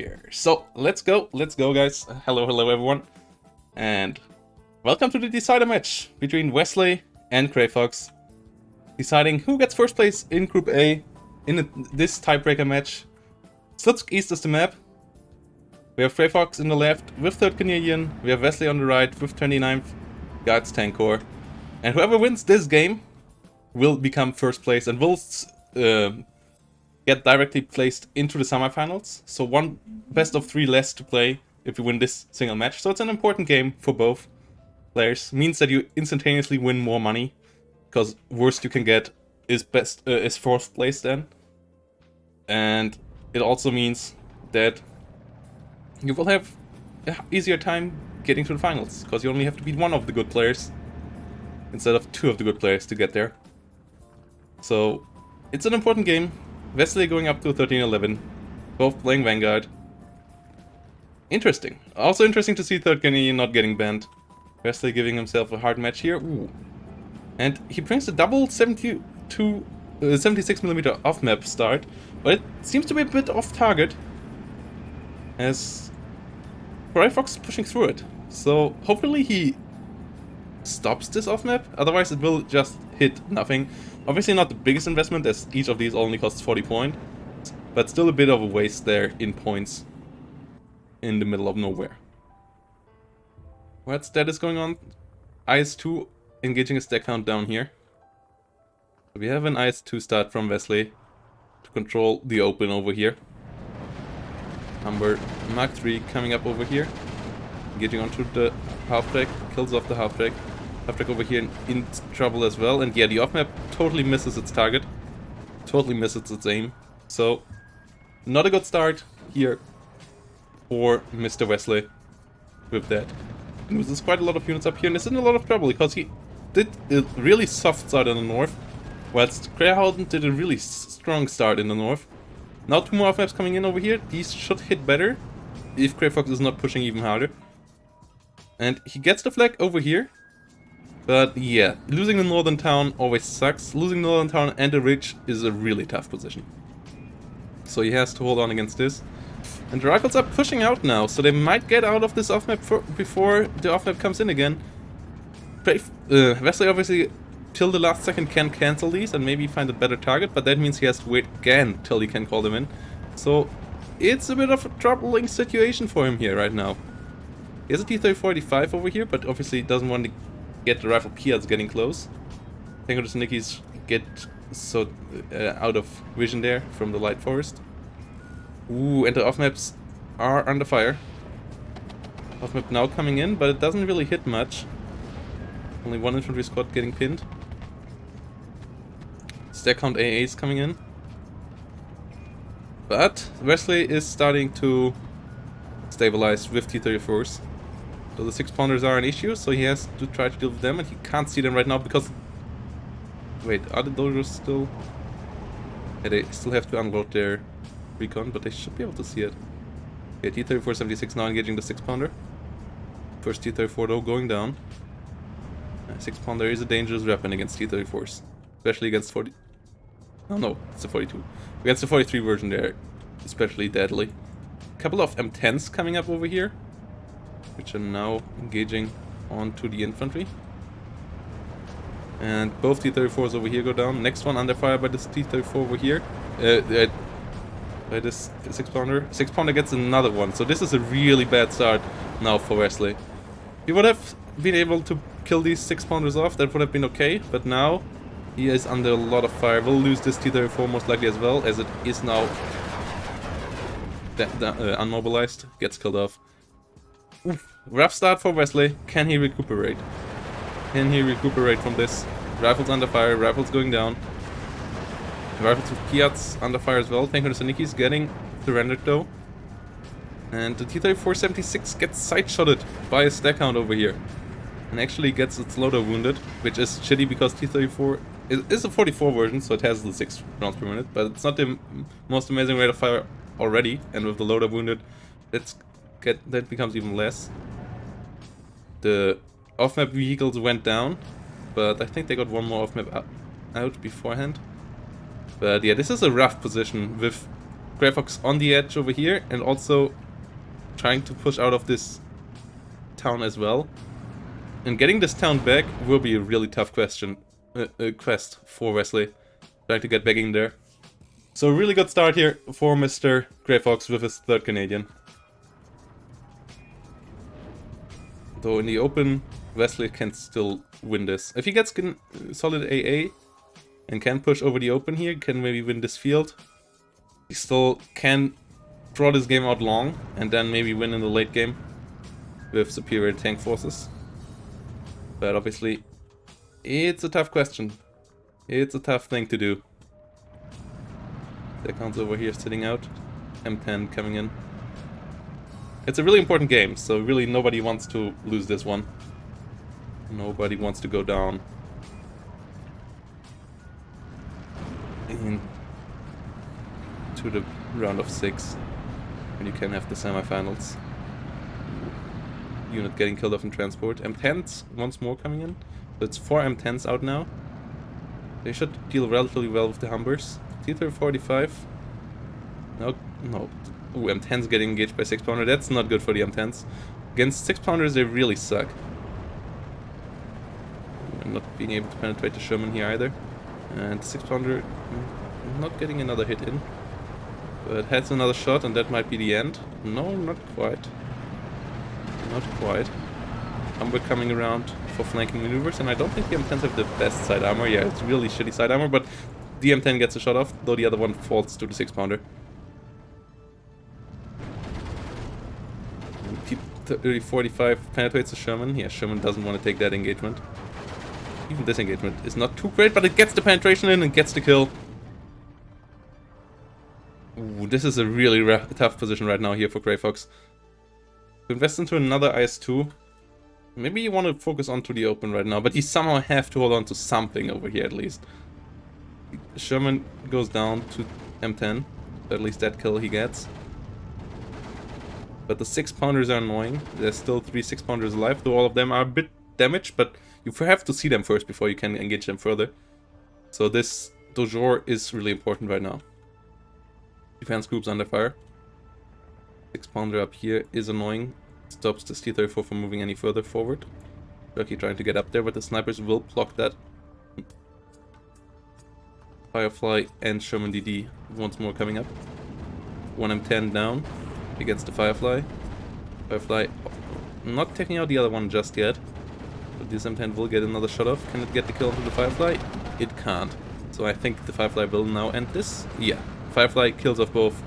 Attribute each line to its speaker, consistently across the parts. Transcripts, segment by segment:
Speaker 1: here. So let's go guys. Hello everyone, and welcome to the decider match between Wesley and Greyfox, deciding who gets first place in Group A in this tiebreaker match. Slutsk East is the map. We have Greyfox in the left with 3rd Canadian, we have Wesley on the right with 29th Guards Tank Corps, and whoever wins this game will become first place and will get directly placed into the semifinals. So one best of 3 less to play if you win this single match. So it's an important game for both players. Means that you instantaneously win more money, because worst you can get is is 4th place then. And it also means that you will have an easier time getting to the finals, because you only have to beat one of the good players instead of 2 of the good players to get there. So it's an important game. Wesley going up to 13-11, both playing Vanguard. Interesting. Also interesting to see 3rd Canadian not getting banned. Wesley giving himself a hard match here. Ooh. And he brings a double 76mm off-map start, but it seems to be a bit off-target, as Greyfox is pushing through it. So hopefully he stops this off-map, otherwise it will just hit nothing. Obviously not the biggest investment, as each of these only costs 40 points, but still a bit of a waste there in points in the middle of nowhere. What's that is going on? IS-2 engaging a stack count down here. So we have an IS-2 start from Wesley to control the open over here. Number Mark III coming up over here, engaging onto the half-track, kills off the half-track. Half-track over here in trouble as well, and yeah, the off-map totally misses its target. Totally misses its aim. So, not a good start here for Mr. Wesley with that. And there's quite a lot of units up here, and it's in a lot of trouble, because he did a really soft start in the north, whilst Greyhound did a really strong start in the north. Now 2 more off-maps coming in over here. These should hit better if Greyfox is not pushing even harder. And he gets the flag over here. But yeah, losing the northern town always sucks. Losing northern town and the ridge is a really tough position. So he has to hold on against this. And the rifles are pushing out now, so they might get out of this off-map before the off-map comes in again. Wesley obviously till the last second can cancel these and maybe find a better target, but that means he has to wait again till he can call them in. So it's a bit of a troubling situation for him here right now. He has a T-34-85 over here, but obviously doesn't want to get the rifle Piats getting close. Tango Nikis get so out of vision there from the light forest. Ooh, and the off-maps are under fire. Off-map now coming in, but it doesn't really hit much. Only 1 infantry squad getting pinned. Stack count AA is coming in. But Wesley is starting to stabilize with T-34s. So the 6-pounders are an issue, so he has to try to deal with them, and he can't see them right now because... Wait, are the dojos still... Yeah, they still have to unload their recon, but they should be able to see it. Yeah, T-34-76 now engaging the 6-pounder. First T-34 though going down. 6-pounder is a dangerous weapon against T-34s. Especially against 40... Oh no, it's a 42. Against the 43 version they're especially deadly. A couple of M10s coming up over here, which are now engaging onto the infantry. And both T-34s over here go down. Next one under fire by this T-34 over here. By this 6-pounder. 6-pounder gets another one. So this is a really bad start now for Wesley. He would have been able to kill these 6-pounders off, that would have been okay. But now he is under a lot of fire. We'll lose this T-34 most likely as well, as it is now unmobilized. Gets killed off. Oof. Rough start for Wesley. Can he recuperate? Can he recuperate from this? Rifles under fire, rifles going down. Rifles with Piats under fire as well. Tanko Sanikis getting surrendered though. And the T-34-76 gets side-shotted by a stack count over here. And actually gets its loader wounded, which is shitty because T-34 is a 44 version, so it has the 6 rounds per minute. But it's not the most amazing rate of fire already, and with the loader wounded, that becomes even less. The off-map vehicles went down, but I think they got one more off-map out beforehand. But yeah, this is a rough position with Grey Fox on the edge over here, and also trying to push out of this town as well. And getting this town back will be a really tough quest for Wesley. Trying to get back in there. So a really good start here for Mr. Grey Fox with his 3rd Canadian. Though in the open, Wesley can still win this. If he gets solid AA and can push over the open here, can maybe win this field. He still can draw this game out long and then maybe win in the late game with superior tank forces. But obviously, it's a tough question. It's a tough thing to do. The account's over here sitting out. M10 coming in. It's a really important game, so really nobody wants to lose this one. Nobody wants to go down. To the round of 6. And you can have the semifinals. Unit getting killed off in transport. M10s once more coming in. So it's 4 M10s out now. They should deal relatively well with the Humbers. T-35. No. Ooh, M10's getting engaged by 6-pounder. That's not good for the M10s. Against 6-pounders, they really suck. I'm not being able to penetrate the Sherman here either. And 6-pounder not getting another hit in. But has another shot, and that might be the end. No, not quite. Not quite. Humber coming around for flanking maneuvers, and I don't think the M10s have the best side armor. Yeah, it's really shitty side armor, but the M10 gets a shot off, though the other one falls to the 6-pounder. T-30-45 penetrates the Sherman. Yeah, Sherman doesn't want to take that engagement. Even this engagement is not too great, but it gets the penetration in and gets the kill. Ooh, this is a really tough position right now here for Grey Fox. To invest into another IS-2. Maybe you want to focus onto the open right now, but you somehow have to hold on to something over here at least. Sherman goes down to M10. At least that kill he gets. But the 6-pounders are annoying. There's still 3 6-pounders alive, though all of them are a bit damaged, but you have to see them first before you can engage them further. So this Dojor is really important right now. Defense groups under fire. 6-pounder up here is annoying. Stops the T-34 from moving any further forward. Turkey trying to get up there, but the snipers will block that. Firefly and Sherman DD once more coming up. 1 M10 down against the Firefly. Firefly not taking out the other one just yet. But this M10 will get another shot off. Can it get the kill onto the Firefly? It can't. So I think the Firefly will now end this. Yeah. Firefly kills off both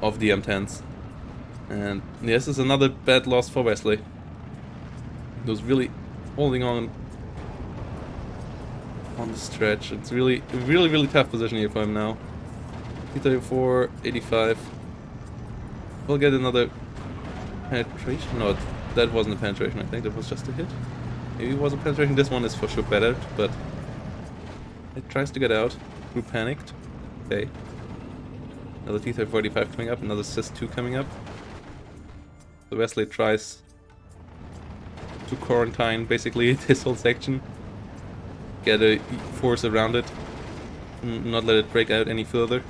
Speaker 1: of the M10s. And this is another bad loss for Wesley. He was really holding on the stretch. It's really tough position here for him now. T-34, 85. We'll get another penetration. No, that wasn't a penetration, I think. That was just a hit. Maybe it was a penetration. This one is for sure better, but it tries to get out. Group panicked. Okay. Another T-35 coming up, another SIS-2 coming up. So Wesley tries to quarantine basically this whole section. Get a force around it. Not let it break out any further.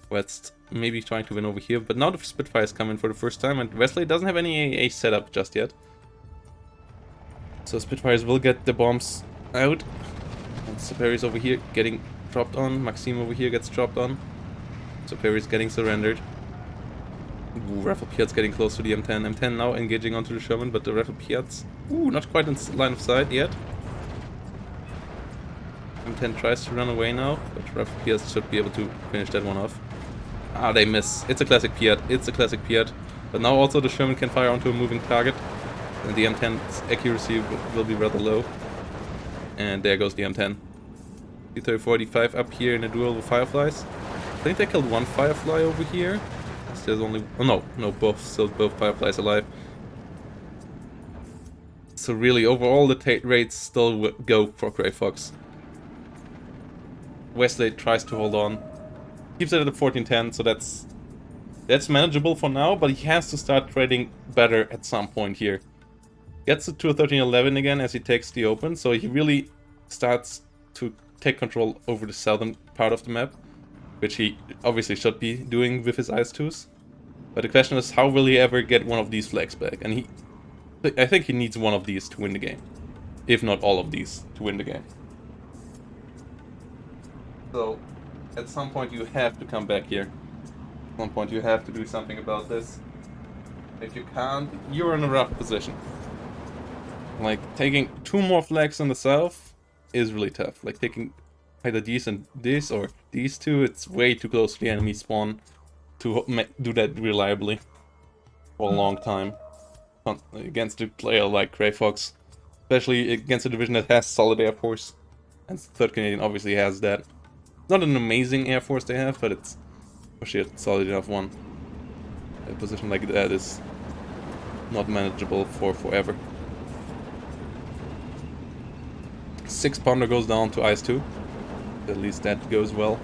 Speaker 1: West maybe trying to win over here, but now the Spitfires come in for the first time, and Wesley doesn't have any AA setup just yet. So Spitfires will get the bombs out. And Superior's over here getting dropped on. Maxime over here gets dropped on. Superior's getting surrendered. Ooh, Rifle Piat's getting close to the M10. M10 now engaging onto the Sherman, but the Rifle Piat's not quite in line of sight yet. M10 tries to run away now, but Rifle Piat should be able to finish that one off. Ah, they miss. It's a classic Piat. It's a classic Piat. But now also the Sherman can fire onto a moving target. And the M10's accuracy will be rather low. And there goes the M10. T-30-45 up here in a duel with Fireflies. I think they killed one Firefly over here. There's only... Oh no, both Fireflies alive. So really, overall the rates still go for Grey Fox. Wesley tries to hold on. Keeps it at a 14-10, so that's manageable for now, but he has to start trading better at some point here. Gets it to a 13-11 again as he takes the open, so he really starts to take control over the southern part of the map. which he obviously should be doing with his IS-2s. But the question is, how will he ever get one of these flags back? And I think he needs one of these to win the game. If not all of these to win the game. So, at some point you have to come back here. At some point you have to do something about this. If you can't, you're in a rough position. Like, taking 2 more flags in the south is really tough. Like, taking either these and this, or these 2, it's way too close to the enemy spawn to do that reliably for a long time. Against a player like Grey Fox. Especially against a division that has solid Air Force. And 3rd Canadian obviously has that. Not an amazing Air Force they have, but it's for sure a solid enough one. A position like that is not manageable for forever. 6-pounder goes down to IS-2. At least that goes well.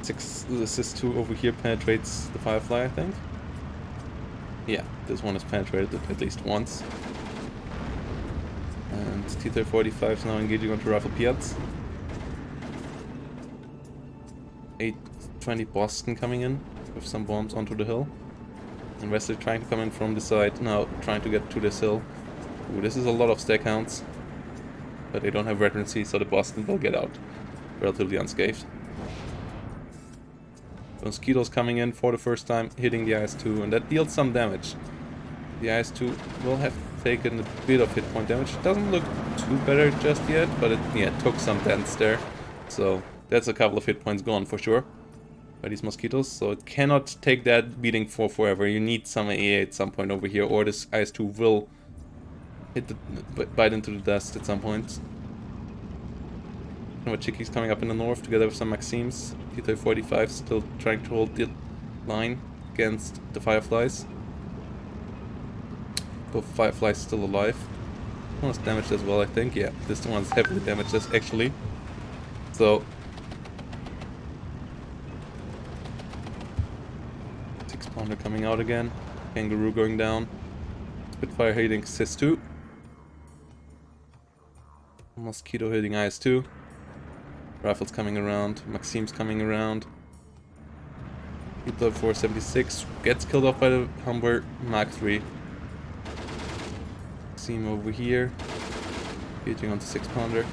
Speaker 1: 6 assist 2 over here penetrates the Firefly, I think. Yeah, this one is penetrated at least once. And T-35 is now engaging onto Rifle Piats. 820 Boston coming in with some bombs onto the hill. And Wesley trying to come in from the side, now trying to get to this hill. Ooh, this is a lot of stack counts. But they don't have veterancy, so the Boston will get out relatively unscathed. Mosquitoes coming in for the first time, hitting the IS-2, and that deals some damage. The IS-2 will have taken a bit of hit point damage. It doesn't look too better just yet, but it took some dents there. So that's a couple of hit points gone for sure by these mosquitoes. So it cannot take that beating for forever. You need some AA at some point over here, or this IS-2 will bite into the dust at some point. Chickies coming up in the north together with some Maxims. T-45 still trying to hold the line against the Fireflies. Both Fireflies still alive. One is damaged as well, I think. Yeah, this one's heavily damaged actually. So 6-pounder coming out again. Kangaroo going down. Spitfire hitting SIS-2. Mosquito hitting IS-2. Rifles coming around, Maxim's coming around. Hitler 476 gets killed off by the Humber Mark III. Maxim over here, hitting onto 6-pounder.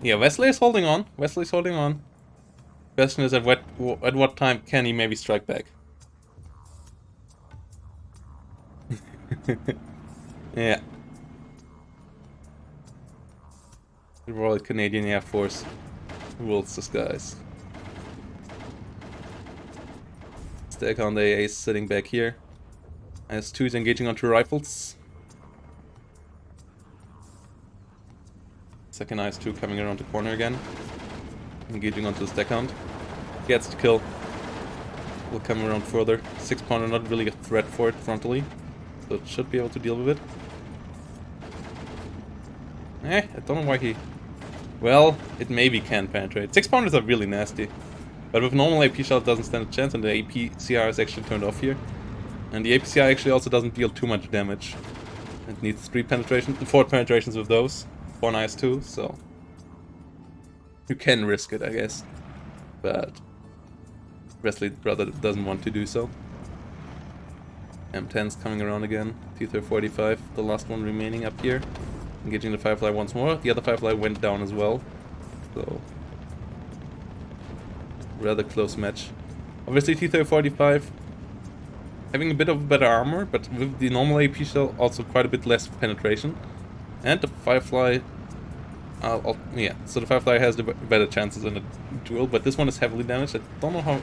Speaker 1: Yeah, Wesley is holding on. Wesley's holding on. Question is at what time can he maybe strike back? Yeah. The Royal Canadian Air Force rules the skies. Stack on the AA sitting back here. IS-2 is engaging onto rifles. Second IS-2 coming around the corner again. Engaging onto the stack hound. Gets the kill. Will come around further. 6-pounder not really a threat for it frontally. So it should be able to deal with it. I don't know why he... Well, it maybe can penetrate. 6-pounders are really nasty. But with normal AP shell it doesn't stand a chance, and the APCR is actually turned off here. And the APCR actually also doesn't deal too much damage. It needs 4 penetrations with those. 1 IS-2, so... You can risk it, I guess. But... Wesley brother doesn't want to do so. M10's coming around again. T-45, the last one remaining up here. Engaging the Firefly once more. The other Firefly went down as well. So... rather close match. Obviously T-45 having a bit of better armor, but with the normal AP shell also quite a bit less penetration. And the Firefly... yeah, so the Firefly has the better chances in a duel, but this one is heavily damaged. I don't know how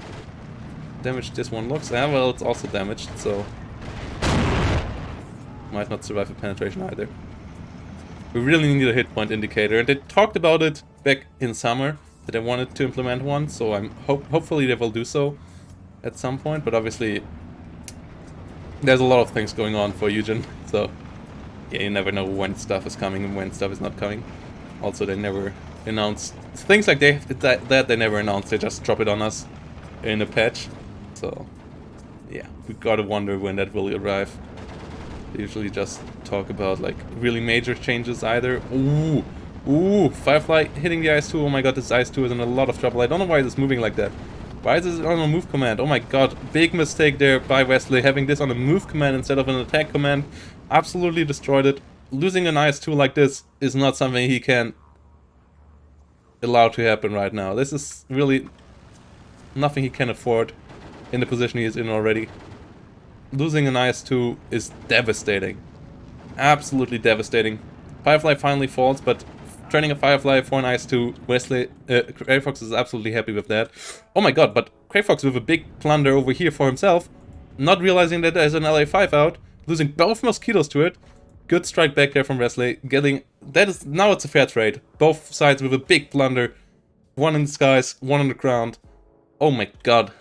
Speaker 1: damaged this one looks. Ah, well, it's also damaged, so... might not survive a penetration either. We really need a hit point indicator, and they talked about it back in summer, that they wanted to implement one, so I'm hopefully they will do so at some point, but obviously there's a lot of things going on for Eugen, so yeah, you never know when stuff is coming and when stuff is not coming. Also, they never announce things like that they never announce, they just drop it on us in a patch, so yeah, we gotta wonder when that will arrive. They usually just talk about like really major changes either. Ooh, Ooh, Firefly hitting the IS-2. Oh my god, this IS-2 is in a lot of trouble. I don't know why it's moving like that. Why is this on a move command? Oh my god, big mistake there by Wesley, having this on a move command instead of an attack command. Absolutely destroyed it. Losing an IS-2 like this is not something he can allow to happen right now. This is really nothing he can afford in the position he is in already. Losing an IS-2 is devastating. Absolutely devastating. Firefly finally falls, but turning a Firefly for an IS-2, Wesley, Greyfox is absolutely happy with that. Oh my god, but Greyfox with a big plunder over here for himself, not realizing that there's an LA5 out, losing both mosquitoes to it. Good strike back there from Wesley, now it's a fair trade. Both sides with a big plunder, one in the skies, one on the ground. Oh my god,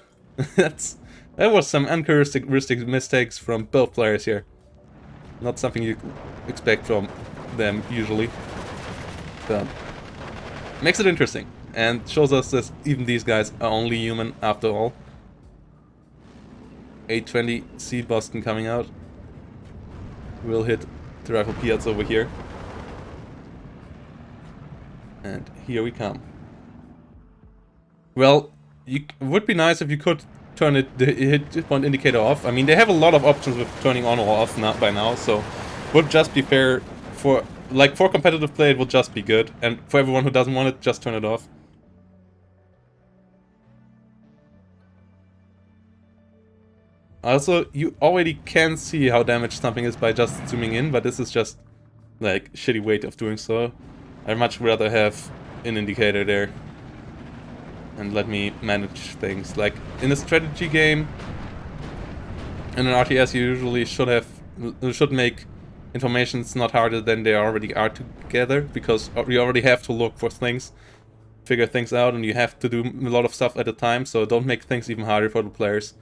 Speaker 1: that was some uncharacteristic mistakes from both players here. Not something you expect from them usually. But makes it interesting and shows us that even these guys are only human after all. 820C Boston coming out. We'll hit the Rifle Piats over here. And here we come. Well, it would be nice if you could turn the hit point indicator off. I mean, they have a lot of options with turning on or off by now, so would just be fair for competitive play. It will just be good, and for everyone who doesn't want it, just turn it off. Also, you already can see how damaged something is by just zooming in, but this is just like shitty way of doing so. I'd much rather have an indicator there and let me manage things. Like in a strategy game, in an RTS, you usually should make informations not harder than they already are together, because you already have to look for things, figure things out, and you have to do a lot of stuff at a time, so don't make things even harder for the players.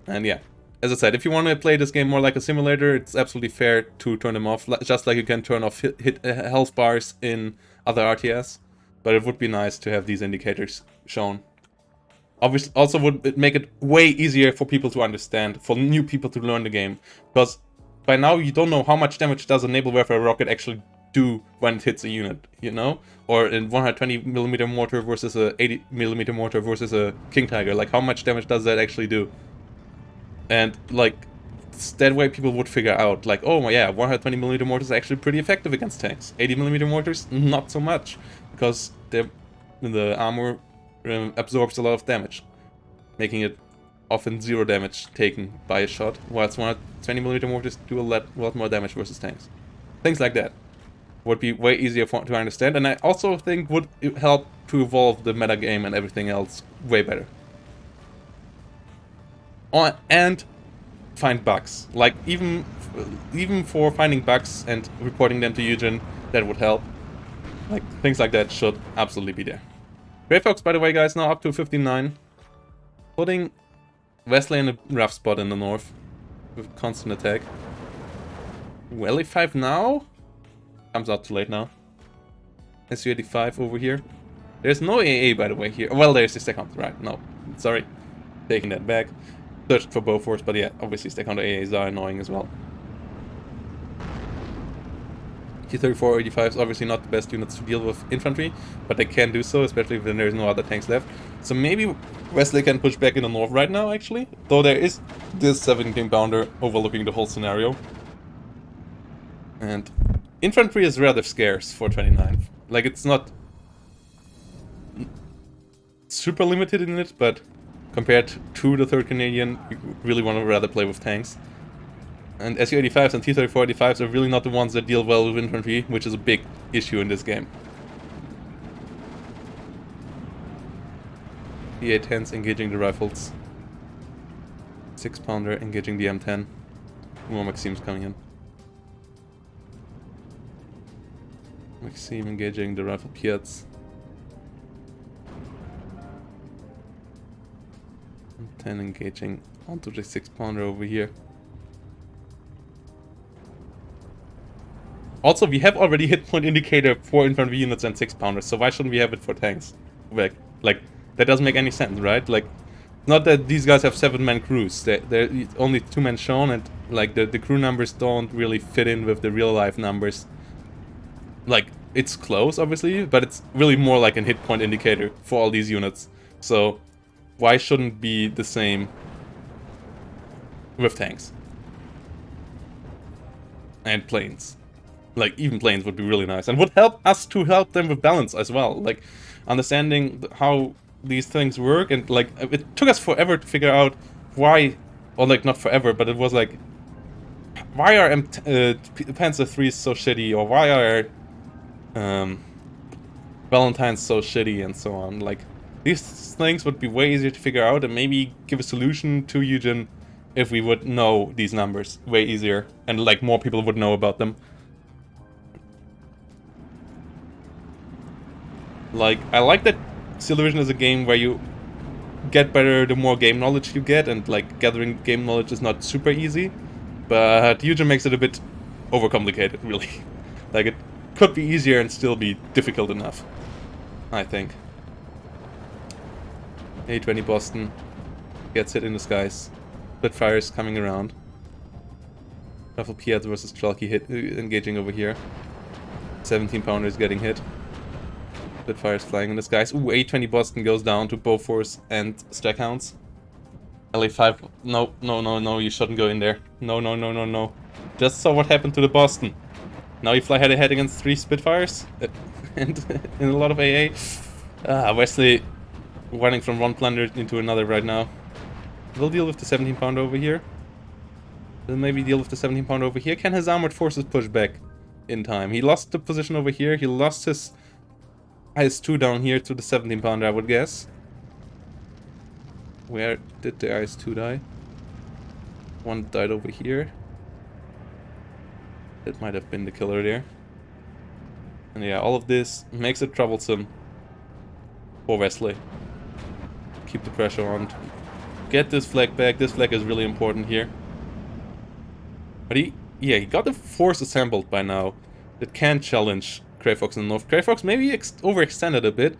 Speaker 1: And yeah, as I said, if you want to play this game more like a simulator, it's absolutely fair to turn them off, just like you can turn off hit health bars in other RTS, but it would be nice to have these indicators shown. Obviously, also would make it way easier for people to understand, for new people to learn the game, because by now you don't know how much damage does a naval warfare rocket actually do when it hits a unit, you know? Or in 120mm mortar versus a 80mm mortar versus a King Tiger, like how much damage does that actually do? And like, that way people would figure out, like, oh yeah, 120mm mortars is actually pretty effective against tanks. 80mm mortars, not so much, because the armor absorbs a lot of damage, making it often zero damage taken by a shot, whilst 120mm mortars do a lot more damage versus tanks. Things like that would be way easier to understand, and I also think would help to evolve the meta game and everything else way better. And find bugs. Like, even for finding bugs and reporting them to Eugen, that would help. Like, things like that should absolutely be there. Greyfox, by the way, guys, now up to 59. Putting Wesley in a rough spot in the north with constant attack. LA5 now? Comes out too late now. SU-85 over here. There's no AA, by the way, here. Well, there's the second, right? No, sorry. Taking that back. Searched for Bofors, but yeah, obviously stack counter AAs are annoying as well. T-34 85 is obviously not the best units to deal with infantry, but they can do so, especially when there's no other tanks left. So maybe Wesley can push back in the north right now, actually. Though there is this 17 pounder overlooking the whole scenario. And infantry is rather scarce for 29th. Like, it's not super limited in it, but compared to the 3rd Canadian, you really want to rather play with tanks. And SU-85s and T-34 85s are really not the ones that deal well with infantry, which is a big issue in this game. The A-10s engaging the rifles. 6-pounder engaging the M10. More Maxims coming in. Maxim engaging the Rifle Piats. M10 engaging onto the 6-pounder over here. Also, we have already hit point indicator for infantry units and 6-pounders, so why shouldn't we have it for tanks? Like, that doesn't make any sense, right? Like, not that these guys have 7-man crews. They're only 2 men shown, and like the crew numbers don't really fit in with the real life numbers. Like, it's close, obviously, but it's really more like a hit point indicator for all these units. So why shouldn't it be the same with tanks? And planes. Like, even planes would be really nice. And would help us to help them with balance as well. Like, understanding how these things work. And, like, it took us forever to figure out why... Or, like, not forever, but it was like... Why are Panzer IIIs so shitty? Or why are... Valentine's so shitty and so on. Like, these things would be way easier to figure out and maybe give a solution to Eugen if we would know these numbers way easier and like more people would know about them. Like, I like that Steel Division is a game where you get better the more game knowledge you get, and like gathering game knowledge is not super easy, but Eugen makes it a bit overcomplicated, really. Like, it could be easier and still be difficult enough, I think. A-20 Boston gets hit in the skies. Spitfires coming around. Raffle Piaz versus Trelki hit, engaging over here. 17 pounders getting hit. Spitfires flying in the skies. Ooh, A-20 Boston goes down to Bofors and Stackhounds. LA-5, no, you shouldn't go in there. No. Just saw what happened to the Boston. Now you fly head-to-head against 3 Spitfires. And in a lot of AA. Wesley running from one plunder into another right now. We'll deal with the 17 pounder over here. We'll maybe deal with the 17 pounder over here. Can his armored forces push back in time? He lost the position over here. He lost his IS-2 down here to the 17 pounder, I would guess. Where did the IS-2 die? One died over here. That might have been the killer there. And yeah, all of this makes it troublesome for Wesley. Keep the pressure on. Get this flag back. This flag is really important here. But he got the force assembled by now that can challenge Grey Fox in the north. Grey Fox maybe overextended a bit.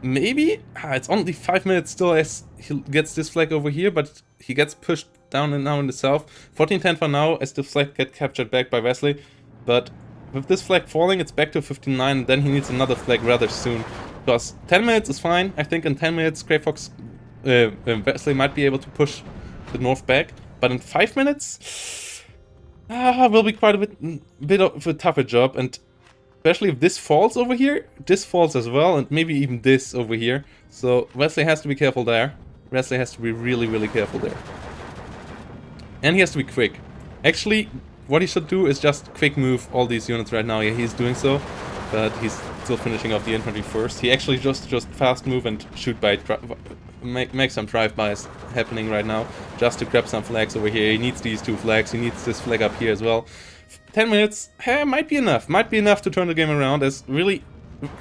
Speaker 1: Maybe? It's only 5 minutes still as he gets this flag over here, but he gets pushed down and now in the south. 1410 for now as the flag gets captured back by Wesley. But with this flag falling, it's back to 59, and then he needs another flag rather soon. Because 10 minutes is fine. I think in 10 minutes, Grey Fox... Wesley might be able to push the north back, but in 5 minutes will be quite a bit of a tougher job, and especially if this falls over here, this falls as well, and maybe even this over here. So Wesley has to be careful there. Wesley has to be really careful there. And he has to be quick. Actually, what he should do is just quick move all these units right now. Yeah, he's doing so, but he's still finishing off the infantry first. He actually just fast move and shoot by... Make some drive-bys happening right now, just to grab some flags over here. He needs these 2 flags, he needs this flag up here as well. 10 minutes, might be enough to turn the game around, as really,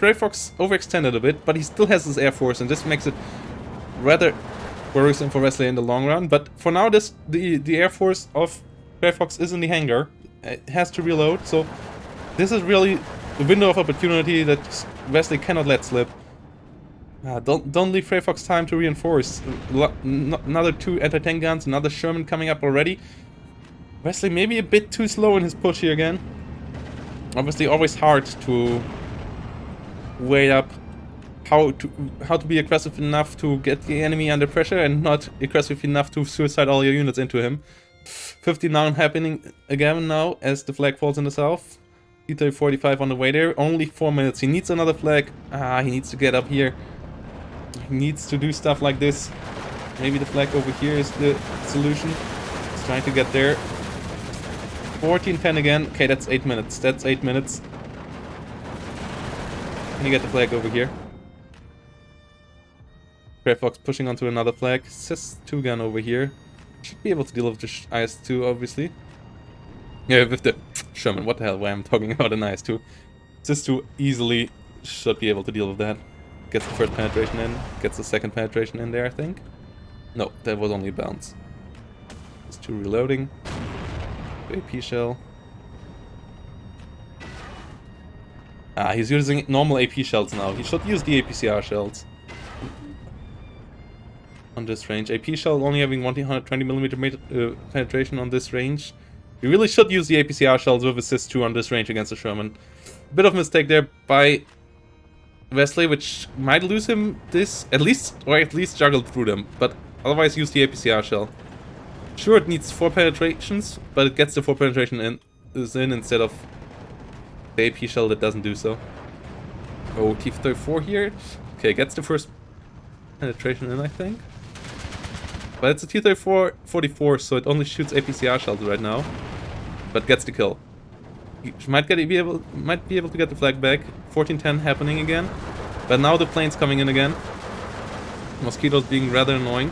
Speaker 1: Grey Fox overextended a bit, but he still has his air force, and this makes it rather worrisome for Wesley in the long run. But for now, the air force of Grey Fox is in the hangar, it has to reload, so this is really the window of opportunity that Wesley cannot let slip. Don't leave Grey Fox time to reinforce. Another 2 anti-tank guns, another Sherman coming up already. Wesley maybe a bit too slow in his push here again. Obviously always hard to weigh up how to be aggressive enough to get the enemy under pressure and not aggressive enough to suicide all your units into him. 59 happening again now as the flag falls in the south. T-45 on the way there. Only 4 minutes. He needs another flag. He needs to get up here. He needs to do stuff like this. Maybe the flag over here is the solution. He's trying to get there. 14-10 again. Okay, that's 8 minutes. That's 8 minutes. Can you get the flag over here? Grey Fox pushing onto another flag. Sis 2 gun over here. Should be able to deal with the IS-2, obviously. Yeah, with the Sherman. What the hell? Why I'm talking about an IS-2? Sis 2 easily should be able to deal with that. Gets the first penetration in, gets the second penetration in there, I think. No, that was only a bounce. Just 2 reloading. AP shell. He's using normal AP shells now. He should use the APCR shells. On this range. AP shell only having 120mm penetration on this range. You really should use the APCR shells with assist 2 on this range against the Sherman. Bit of mistake there by Wesley, which might lose him this, at least juggle through them, but otherwise use the APCR shell. Sure, it needs 4 penetrations, but it gets the 4 penetration in instead of the AP shell that doesn't do so. Oh, T-34 here. Okay, gets the first penetration in, I think. But it's a T-34 44, so it only shoots APCR shells right now, but gets the kill. He might be able to get the flag back. 1410 happening again, but now the plane's coming in again. Mosquitoes being rather annoying.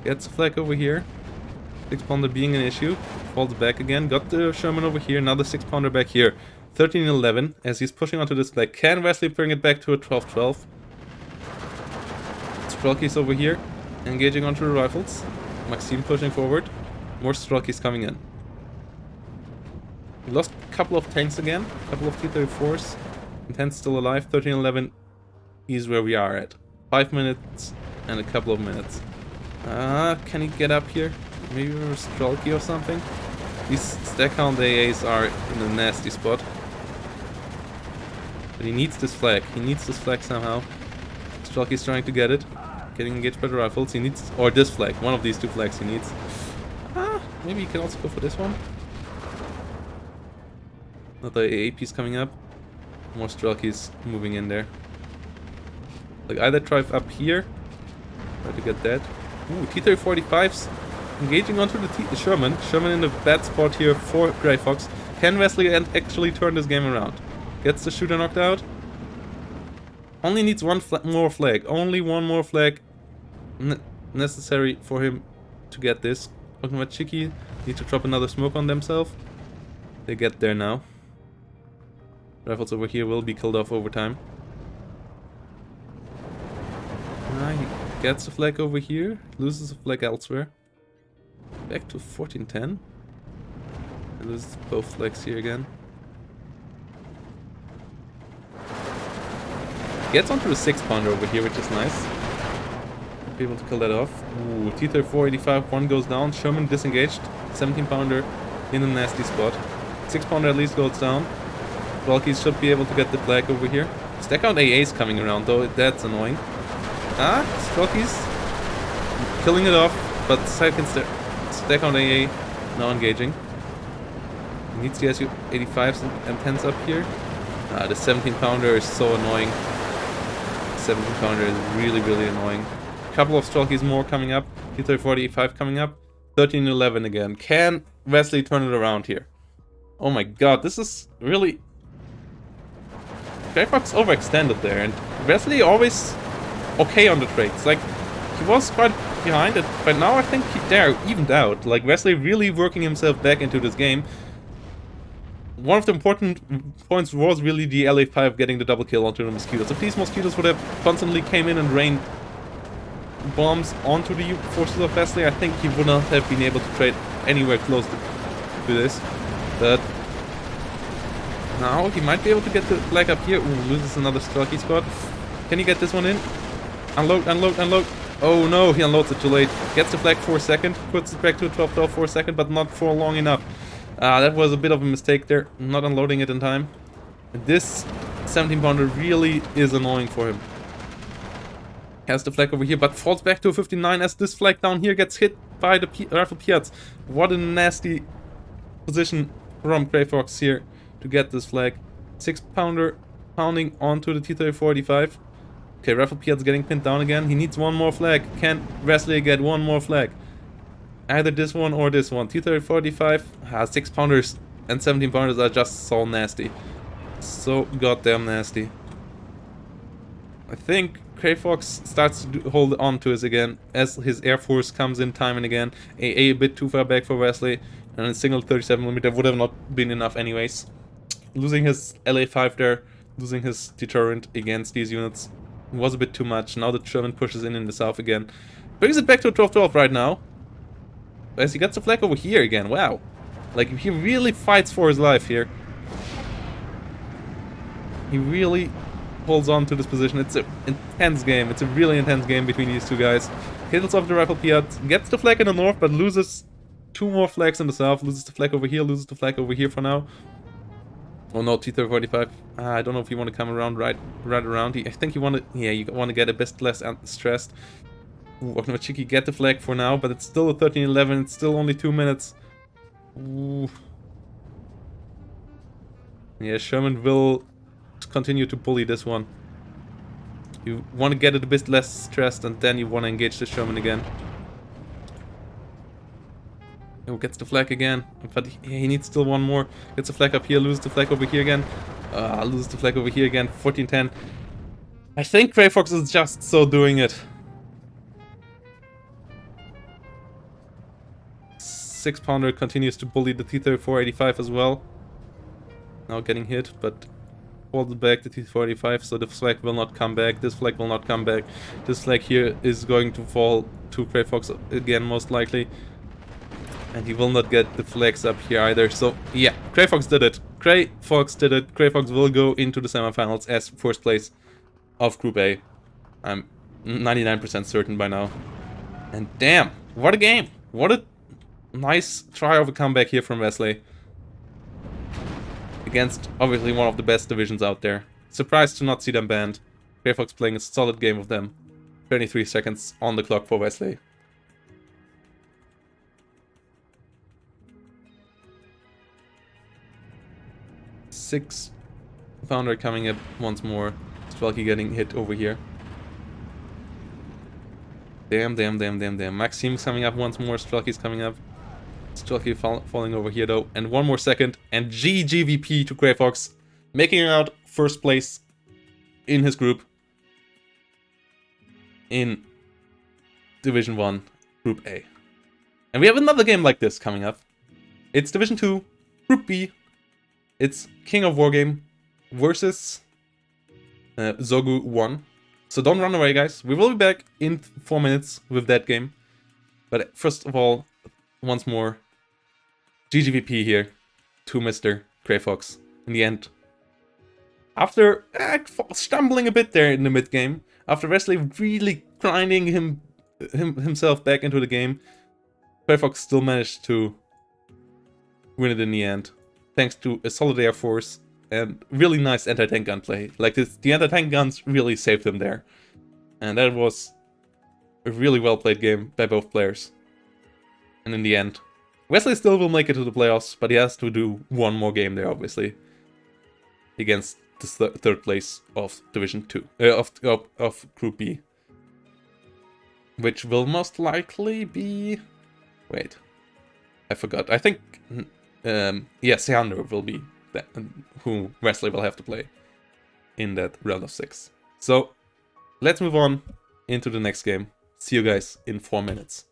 Speaker 1: Gets the flag over here. 6-pounder being an issue. Falls back again. Got the Sherman over here. Now the 6-pounder back here. 1311 as he's pushing onto this flag. Can Wesley bring it back to a 12-12? Strelky's over here. Engaging onto the rifles. Maxime pushing forward. More Strelky's coming in. We lost a couple of tanks again. A couple of T-34s. 10's still alive. 1311 is where we are at. 5 minutes and a couple of minutes. Can he get up here? Maybe a Strelky or something? These stack count AAs are in a nasty spot. But he needs this flag. He needs this flag somehow. Strelky's trying to get it. Getting engaged by the rifles. He needs... or this flag. One of these two flags he needs. Maybe he can also go for this one. Another AAP's coming up. More Strelky's moving in there. Like, either drive up here. Try to get that. Ooh, T-3045's engaging onto the Sherman. Sherman in a bad spot here for Grey Fox. Can Wesley actually turn this game around? Gets the shooter knocked out. Only needs one more flag. Only one more flag necessary for him to get this. Talking about Chicky. Need to drop another smoke on themselves. They get there now. Rifles over here will be killed off over time. He gets the flag over here. Loses the flag elsewhere. Back to 1410. And loses both flags here again. Gets onto the 6-pounder over here, which is nice. Be able to kill that off. Ooh, T-3485, one goes down. Sherman disengaged. 17-pounder in a nasty spot. 6-pounder at least goes down. Valkyries should be able to get the flag over here. Stack out AA's coming around though, that's annoying. Valkyries killing it off, but second stack on AA now engaging. He needs the SU-85s and 10s up here. The 17-pounder is so annoying. 17-pounder is really, really annoying. A couple of Strelky's more coming up. T-3045 coming up. 1311 again. Can Wesley turn it around here? Oh my god, this is really... Grey Fox overextended there, and Wesley always okay on the trades. Like, he was quite behind it, but now I think they're evened out. Like, Wesley really working himself back into this game. One of the important points was really the LA5 getting the double kill onto the Mosquitoes. If these Mosquitoes would have constantly came in and rained bombs onto the forces of Wesley, I think he would not have been able to trade anywhere close to this. But now he might be able to get the flag up here. Ooh, loses another Strelky spot. Can he get this one in? Unload, unload, unload. Oh no, he unloads it too late. Gets the flag for a second. Puts it back to a 12-12 for a second, but not for long enough. That was a bit of a mistake there. Not unloading it in time. This 17-pounder really is annoying for him. Has the flag over here, but falls back to a 59 as this flag down here gets hit by the Rifle Piats. What a nasty position from Grey Fox here to get this flag. 6-pounder pounding onto the T-3045. Okay, Rifle Piats getting pinned down again. He needs one more flag. Can Wesley get one more flag? Either this one or this one. T-3045. 6-pounders and 17-pounders are just so nasty. So goddamn nasty. I think Grey Fox starts to hold on to us again as his Air Force comes in time and again. A bit too far back for Wesley, and a single 37mm would have not been enough anyways. Losing his LA5 there, losing his deterrent against these units was a bit too much. Now the German pushes in the south again. Brings it back to a 12-12 right now. As he gets the flag over here again, wow. Like, he really fights for his life here. He really holds on to this position. It's an intense game. It's a really intense game between these two guys. Kills off the Rifle Piat, gets the flag in the north, but loses two more flags in the south. Loses the flag over here, loses the flag over here for now. Oh no, T-45. I don't know if you want to come around right around. I think you want to, yeah, you want to get a bit less stressed. Ooh, Oknowachiki get the flag for now, but it's still a 13-11. It's still only 2 minutes. Ooh. Yeah, Sherman will continue to bully this one. You want to get it a bit less stressed, and then you want to engage the Sherman again. Oh, gets the flag again, but he needs still one more. Gets the flag up here, loses the flag over here again. Loses the flag over here again, 14-10. I think Grey Fox is just so doing it. 6-pounder continues to bully the T-34-85 as well. Now getting hit, but holds back the T-485, so the flag will not come back. This flag will not come back. This flag here is going to fall to Grey Fox again, most likely. And he will not get the flags up here either. So, yeah, Grey Fox did it. Grey Fox did it. Grey Fox will go into the semifinals as first place of Group A. I'm 99% certain by now. And damn, what a game. What a nice try of a comeback here from Wesley. Against, obviously, one of the best divisions out there. Surprised to not see them banned. Grey Fox playing a solid game of them. 23 seconds on the clock for Wesley. Six-pounder coming up once more. Strelky getting hit over here. Damn. Maxim's coming up once more. Strelky's coming up. Strelky falling over here though. And one more second. And GGVP to Grey Fox. Making out first place in his group. In Division 1, Group A. And we have another game like this coming up. It's Division 2, Group B. It's King of Wargame versus Zogu 1. So don't run away, guys. We will be back in 4 minutes with that game. But first of all, once more, GGVP here to Mr. Grey Fox. In the end, after stumbling a bit there in the mid-game, after Wesley really grinding himself back into the game, Grey Fox still managed to win it in the end, thanks to a solid air force and really nice anti-tank gunplay. Like this, the anti-tank guns really saved him there. And that was a really well-played game by both players. And in the end, Wesley still will make it to the playoffs, but he has to do one more game there, obviously, against the third place of Division 2, of Group B. Which will most likely be... Wait, I forgot. I think... yeah, Seandor will be who Wesley will have to play in that round of 6. So, let's move on into the next game. See you guys in 4 minutes.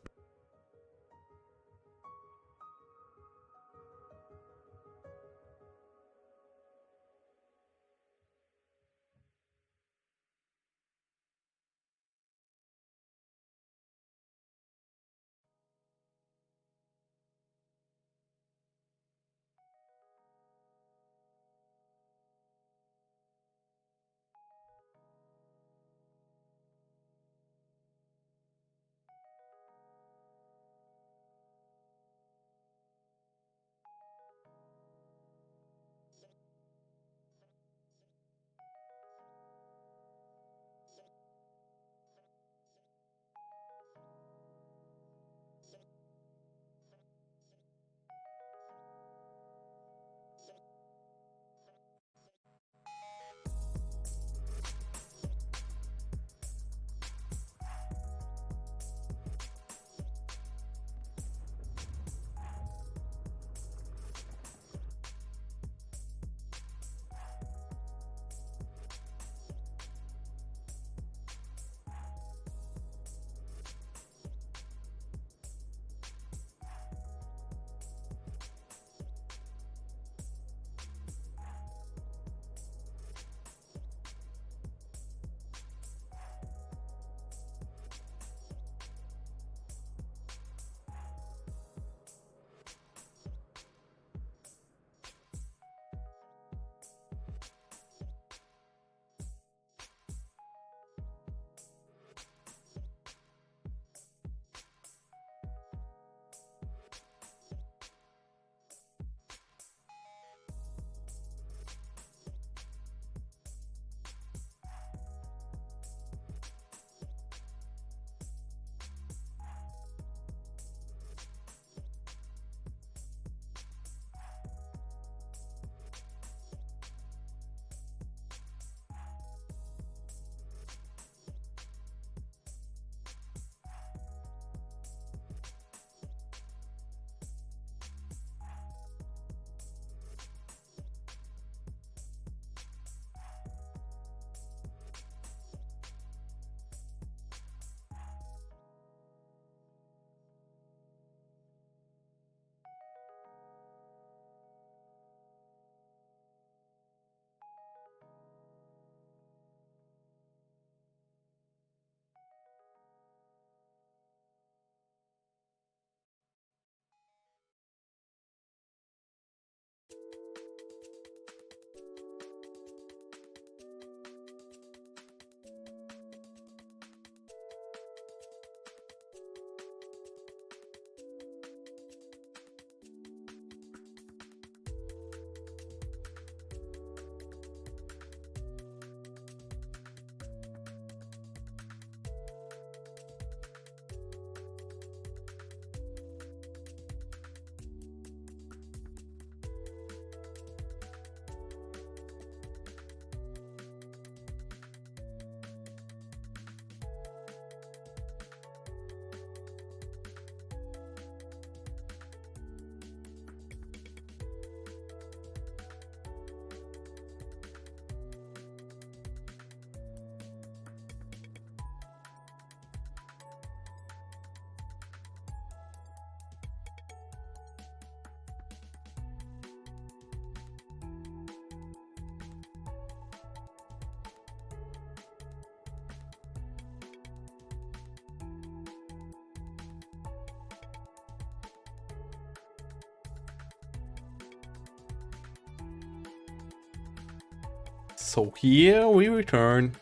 Speaker 1: So here we return,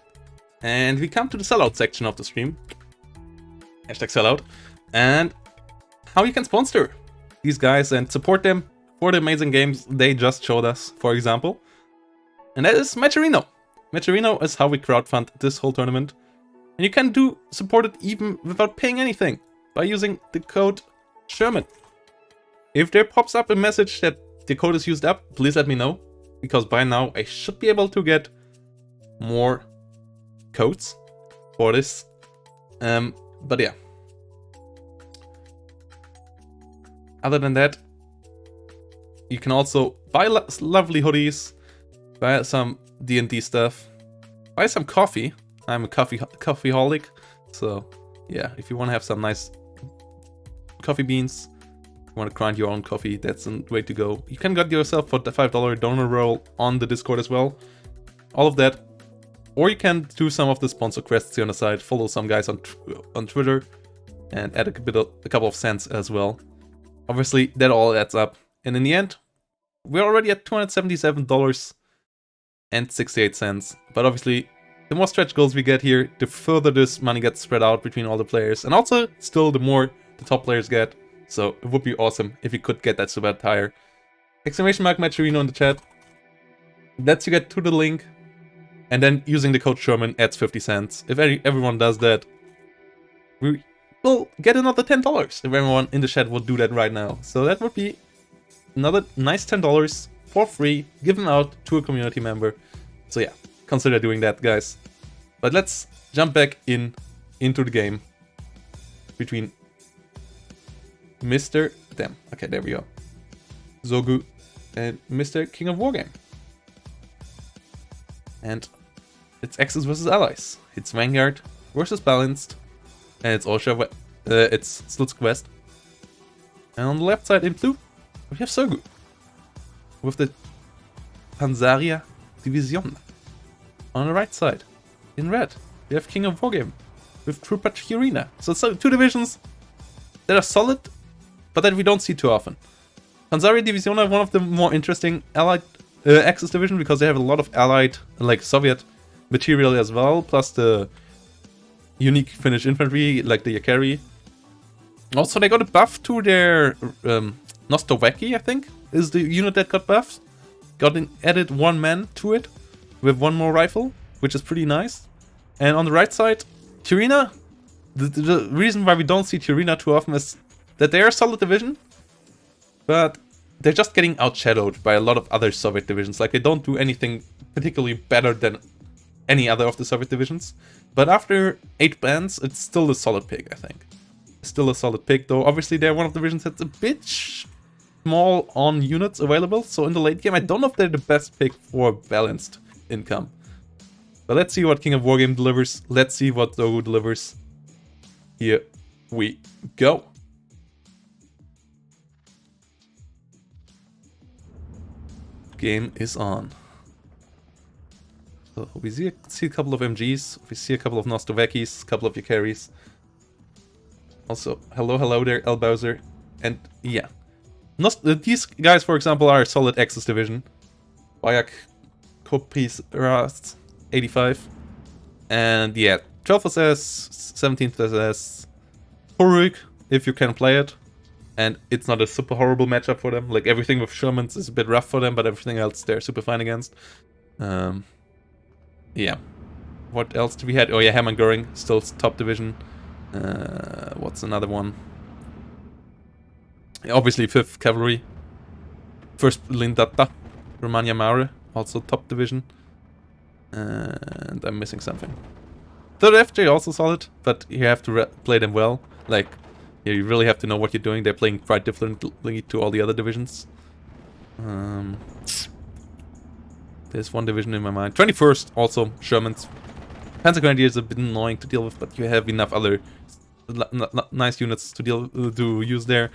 Speaker 1: and we come to the sellout section of the stream. Hashtag sellout. And how you can sponsor these guys and support them for the amazing games they just showed us, for example. And that is Matcherino. Matcherino is how we crowdfund this whole tournament. And you can support it even without paying anything by using the code Sherman. If there pops up a message that the code is used up, please let me know, because by now I should be able to get more codes for this. But yeah. Other than that, you can also buy lovely hoodies, buy some D&D stuff, buy some coffee. I'm a coffeeholic, so yeah, if you want to have some nice coffee beans, you want to grind your own coffee, that's a way to go. You can get yourself for the $5 donor roll on the Discord as well. All of that. Or you can do some of the sponsor quests here on the side, follow some guys on Twitter, and add a couple of cents as well. Obviously, that all adds up. And in the end, we're already at $277.68. But obviously, the more stretch goals we get here, the further this money gets spread out between all the players. And also, still, the more the top players get. So it would be awesome if you could get that super higher. Exclamation mark Matcherino in the chat. Lets you get to the link. And then using the code Sherman adds 50 cents. If everyone does that, we will get another $10 if everyone in the chat would do that right now. So that would be another nice $10 for free given out to a community member. So yeah, consider doing that, guys. But let's jump back into the game between Mr. Damn. Okay, there we go. Zogu and Mr. King of Wargame. And it's Axis versus Allies. It's Vanguard versus Balanced. And it's Osha, it's Slutsk West. And on the left side in blue, we have Zogu. With the Panzaria Division. On the right side, in red, we have King of Wargame. With Trooper Tirina. So two divisions that are solid, but that we don't see too often. Panzaria Division are one of the more interesting allied Axis division, because they have a lot of allied, like Soviet material as well, plus the unique Finnish infantry, like the Yakari. Also, they got a buff to their Nostovaki, I think, is the unit that got buffed. Added one man to it, with one more rifle, which is pretty nice. And on the right side, Tirina, the reason why we don't see Tirina too often is that they are a solid division, but they're just getting outshadowed by a lot of other Soviet divisions. Like, they don't do anything particularly better than any other of the Soviet divisions. But after 8 bans, it's still a solid pick, I think. Still a solid pick, though. Obviously, they're one of the divisions that's a bit small on units available. So in the late game, I don't know if they're the best pick for balanced income. But let's see what King of Wargame delivers. Let's see what Zogu delivers. Here we go. Game is on. So we see a couple of MGs, we see a couple of Nostovakis, a couple of Yakaris. Also, hello there, El Bowser. And yeah. These guys, for example, are a solid Axis division. Bayak Kopis Rast 85. And yeah, 12th SS, 17th SS, Horuk, if you can play it. And it's not a super horrible matchup for them. Like, everything with Shermans is a bit rough for them, but everything else they're super fine against. Yeah. What else do we have? Oh yeah, Hermann Göring, still top division. What's another one? Obviously 5th Cavalry. 1st Lindata, Romania Mare, also top division. And I'm missing something. 3rd FJ also solid, but you have to play them well. Like, yeah, you really have to know what you're doing. They're playing quite differently to all the other divisions. There's one division in my mind. 21st, also, Shermans. Panzer Grenadier is a bit annoying to deal with, but you have enough other nice units to use there.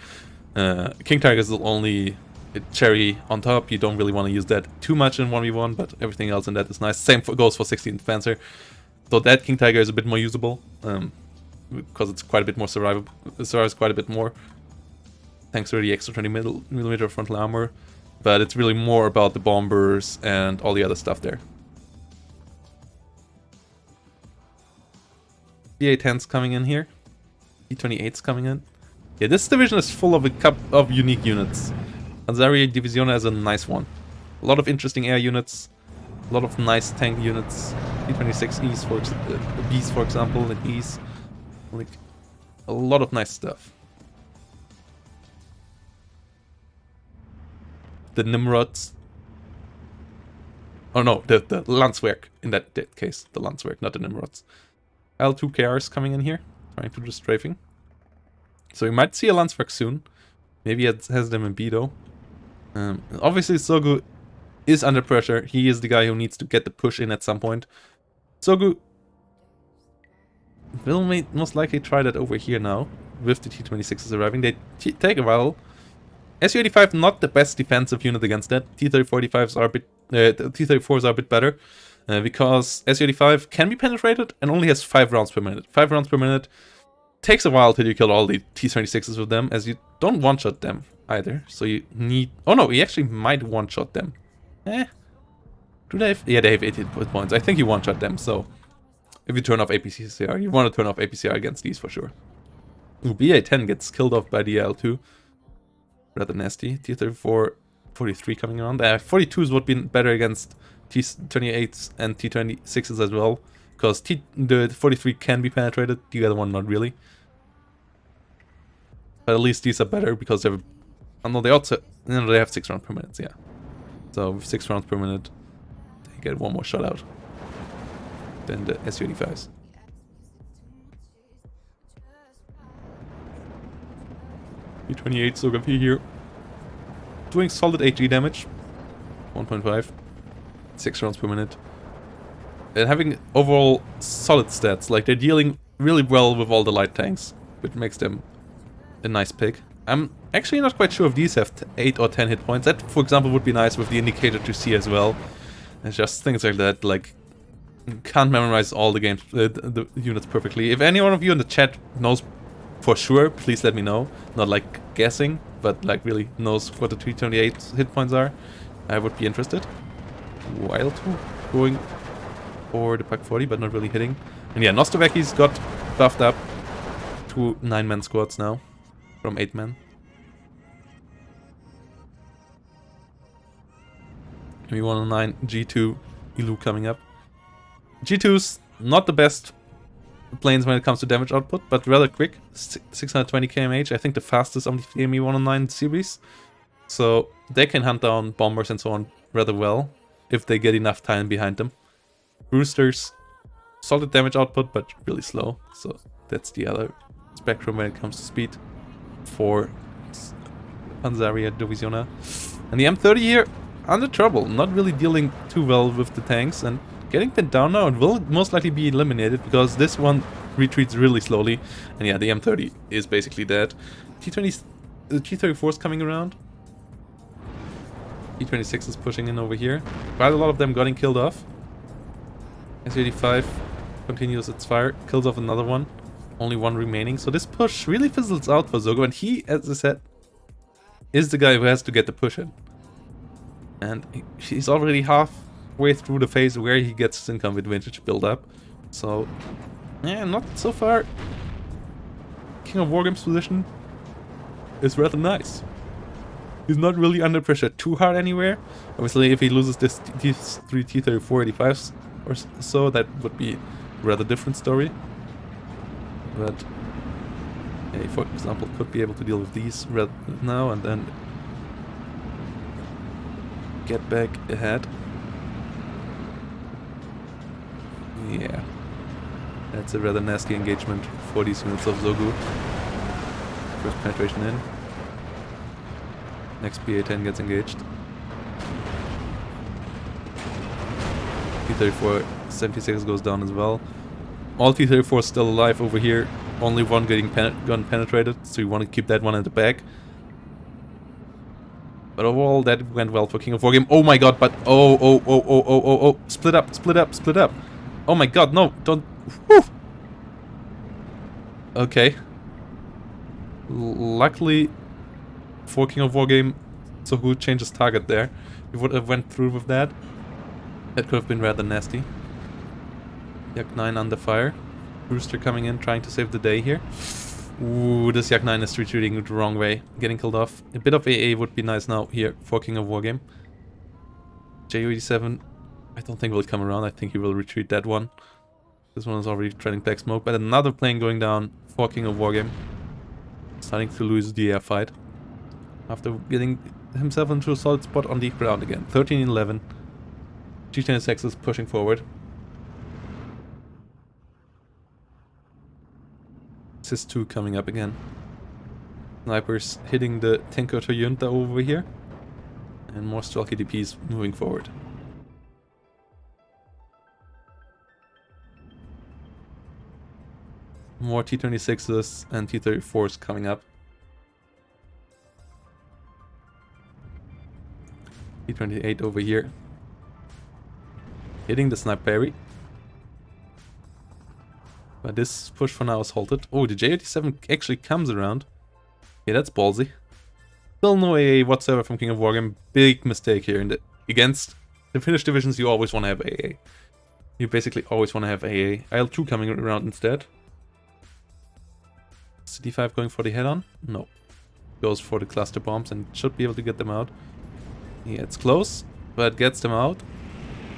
Speaker 1: King Tiger is only a cherry on top. You don't really want to use that too much in 1v1, but everything else in that is nice. Same goes for 16th Panzer. Though that King Tiger is a bit more usable. Because it's quite a bit more survives quite a bit more, thanks to the extra 20mm frontal armor. But it's really more about the bombers and all the other stuff there. BA-10's coming in here. T-28's coming in. Yeah, this division is full of a couple of unique units. Panzerya Divisione is a nice one. A lot of interesting air units. A lot of nice tank units. T-26Es, Bs for example, and Es. Like, a lot of nice stuff. The Nimrods. Oh no, the Landswerk in that case. The Landswerk, not the Nimrods. L2KRs coming in here, trying to do strafing. So we might see a Landswerk soon. Maybe it has them in Bido. Obviously Sogu is under pressure. He is the guy who needs to get the push in at some point. Sogu will most likely try that over here now, with the T-26s arriving. They take a while. Su-85 not the best defensive unit against that. T-34s are a bit T-34s are a bit better, because Su-85 can be penetrated and only has 5 rounds per minute. 5 rounds per minute takes a while till you kill all the T-26s with them, as you don't one-shot them either. So you need... Oh no, you actually might one-shot them. Do they have... Yeah, they have 18 points. I think you one-shot them, so... If you turn off APCR, you want to turn off APCR against these for sure. Ooh, BA-10 gets killed off by the L2. Rather nasty. T-34, 43 coming around. 42s would be better against T-28s and T-26s as well. Because the 43 can be penetrated, the other one not really. But at least these are better because they have... Oh no, they also... No, they have 6 rounds per minute, yeah. So with 6 rounds per minute, they get one more shot out than the Su-85s. T-28 Sogapi here. Doing solid HE damage. 1.5. 6 rounds per minute. And having overall solid stats. Like, they're dealing really well with all the light tanks, which makes them a nice pick. I'm actually not quite sure if these have 8 or 10 hit points. That, for example, would be nice with the indicator to see as well. And just things like that. Like, you can't memorize all the games, the units perfectly. If any one of you in the chat knows for sure, please let me know. Not like guessing, but like really knows what the T-28 hit points are. I would be interested. Wild 2 going for the Pak 40, but not really hitting. And yeah, Nostovaki's got buffed up to 9-man squads now from 8 men. ME-109 G2 Ilu coming up. G2's not the best planes when it comes to damage output, but rather quick. 620 kmh, I think the fastest on the ME-109 series. So they can hunt down bombers and so on rather well, if they get enough time behind them. Roosters, solid damage output, but really slow. So that's the other spectrum when it comes to speed for Panzerya Divisione. And the M30 here, under trouble, not really dealing too well with the tanks, and getting pinned down now, it will most likely be eliminated because this one retreats really slowly. And yeah, the M30 is basically dead. T-34 is coming around. T-26 is pushing in over here. Quite a lot of them getting killed off. Su-85 continues its fire, kills off another one. Only one remaining. So this push really fizzles out for Sogu, and he, as I said, is the guy who has to get the push in. And he's already halfway through the phase where he gets his income advantage build up. So, yeah, not so far. King of Wargames position is rather nice. He's not really under pressure too hard anywhere. Obviously, if he loses these 3 T-34 85s or so, that would be a rather different story. But yeah, for example, could be able to deal with these right now and then get back ahead. Yeah, that's a rather nasty engagement for these units of Sogu. First penetration in. Next BA-10 gets engaged. T-34 76 goes down as well. All T-34 still alive over here. Only one getting gun penetrated, so you want to keep that one in the back. But overall, that went well for King of Wargame. Oh my god, but oh. Split up, split up, split up. Oh my god, no, don't. Whew. Okay. Luckily for King of Wargame, Sogu changes target there. If he would have went through with that, that could have been rather nasty. Yak 9 under fire. Rooster coming in, trying to save the day here. Ooh, this Yak 9 is retreating the wrong way, getting killed off. A bit of AA would be nice now here for King of Wargame. Ju-87, I don't think will come around. I think he will retreat that one. This one is already trailing black smoke, but another plane going down for King of Wargame. Starting to lose the air fight. After getting himself into a solid spot on the ground again. 13-11. G26 is pushing forward. SIS-2 coming up again. Snipers hitting the Tinker Toyota over here. And more Strelky DPs moving forward. More T-26s and T-34s coming up. T-28 over here. Hitting the snipe parry. But this push for now is halted. Oh, the J-87 actually comes around. Yeah, that's ballsy. Still no AA whatsoever from King of Wargame. Big mistake here. Against the Finnish divisions, you always want to have AA. You basically always want to have AA. IL-2 coming around instead. CD5 going for the head-on? No. Goes for the cluster bombs and should be able to get them out. Yeah, it's close, but gets them out.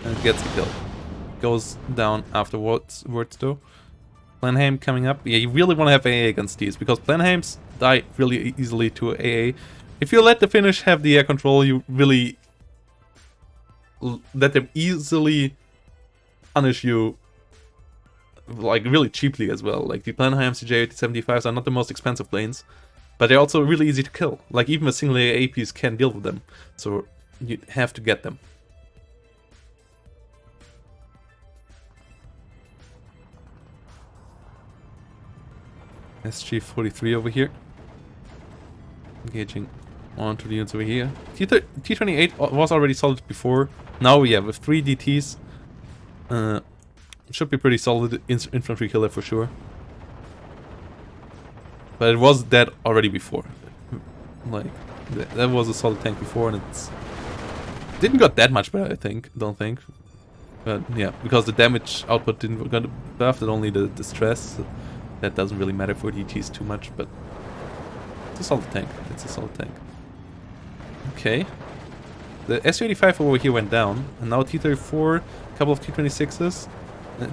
Speaker 1: And gets the kill. Goes down afterwards though. Blenheim coming up. Yeah, you really want to have AA against these, because Blenheims die really easily to AA. If you let the Finnish have the air control, you really let them easily punish you, like, really cheaply as well. Like, the Blenheims, the J-75s are not the most expensive planes, but they're also really easy to kill. Like, even a single AA piece can deal with them, so you have to get them. SG-43 over here. Engaging onto the units over here. T-28 was already solid before. Now we have with 3 DTs. Should be pretty solid infantry killer for sure. But it was dead already before. Like, that was a solid tank before, and it's... didn't got that much better, don't think. But yeah, because the damage output didn't got buffed, only the stress. That doesn't really matter for DTs too much, but it's a solid tank. It's a solid tank. Okay. The Su-85 over here went down, and now T-34, a couple of T-26s,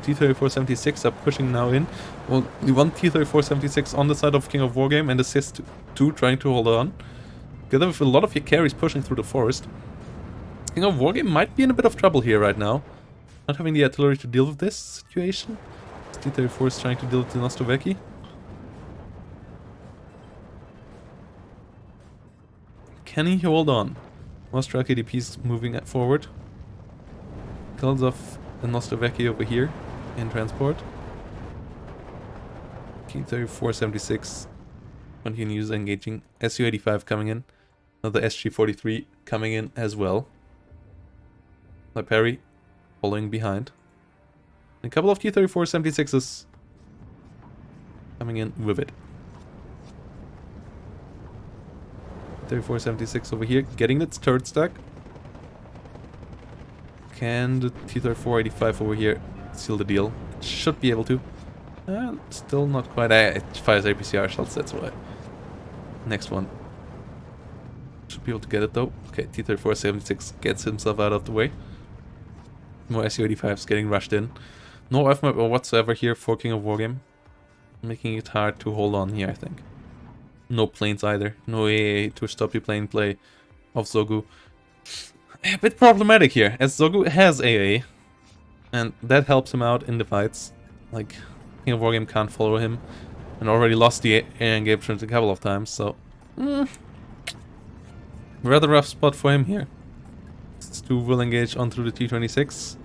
Speaker 1: T-34-76 are pushing now in. Well, the one T-34-76 on the side of King of Wargame and the SIS-2 trying to hold on. Together with a lot of your carries pushing through the forest. King of Wargame might be in a bit of trouble here right now. Not having the artillery to deal with this situation. T-34 is trying to deal with the Nostroveki. Can he hold on? Nostra KDP is moving forward. Kills off the Nostroveki over here in transport. T-34-76 continues engaging. Su-85 coming in. Another SG-43 coming in as well. Parry following behind. A couple of T-34-76s coming in with it. 34-76 over here, getting its third stack. Can the T-34-85 over here seal the deal? It should be able to. Still not quite. It fires APCR shots, that's why. Next one. Should be able to get it though. Okay, T-34-76 gets himself out of the way. More Su-85s getting rushed in. No F-map or whatsoever here for King of Wargame. Making it hard to hold on here, I think. No planes either. No AA to stop your plane play of Zogu. A bit problematic here, as Zogu has AA. And that helps him out in the fights. Like, King of Wargame can't follow him. And already lost the air engagement a couple of times, so... rather rough spot for him here. SIS-2 will engage onto the T-26.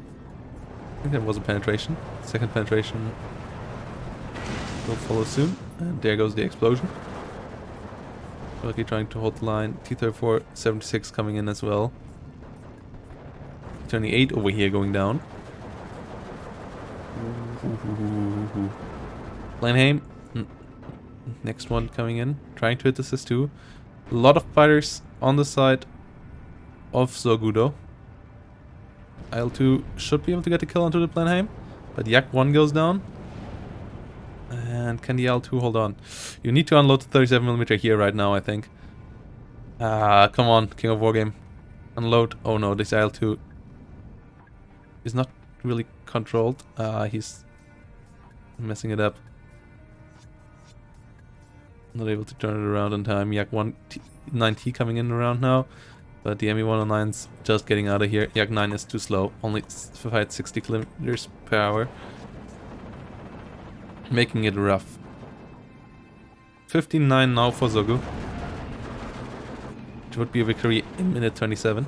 Speaker 1: I think that was a penetration. Second penetration will follow soon. And there goes the explosion. Lucky trying to hold the line. T-34-76 coming in as well. T-28 over here going down. Blenheim. Next one coming in. Trying to hit the SIS-2. A lot of fighters on the side of Zogudo. IL-2 should be able to get a kill onto the Blenheim, but Yak 1 goes down. can the L2 hold on? You need to unload the 37mm here right now, I think. Come on, King of Wargame. Unload. Oh no, this L2 is not really controlled. He's messing it up. Not able to turn it around in time. Yak 9T coming in around now. But the ME-109's just getting out of here. Yak 9 is too slow. Only fired 60 kilometers per hour. Making it rough. 15-9 now for Zogu. It would be a victory in minute 27.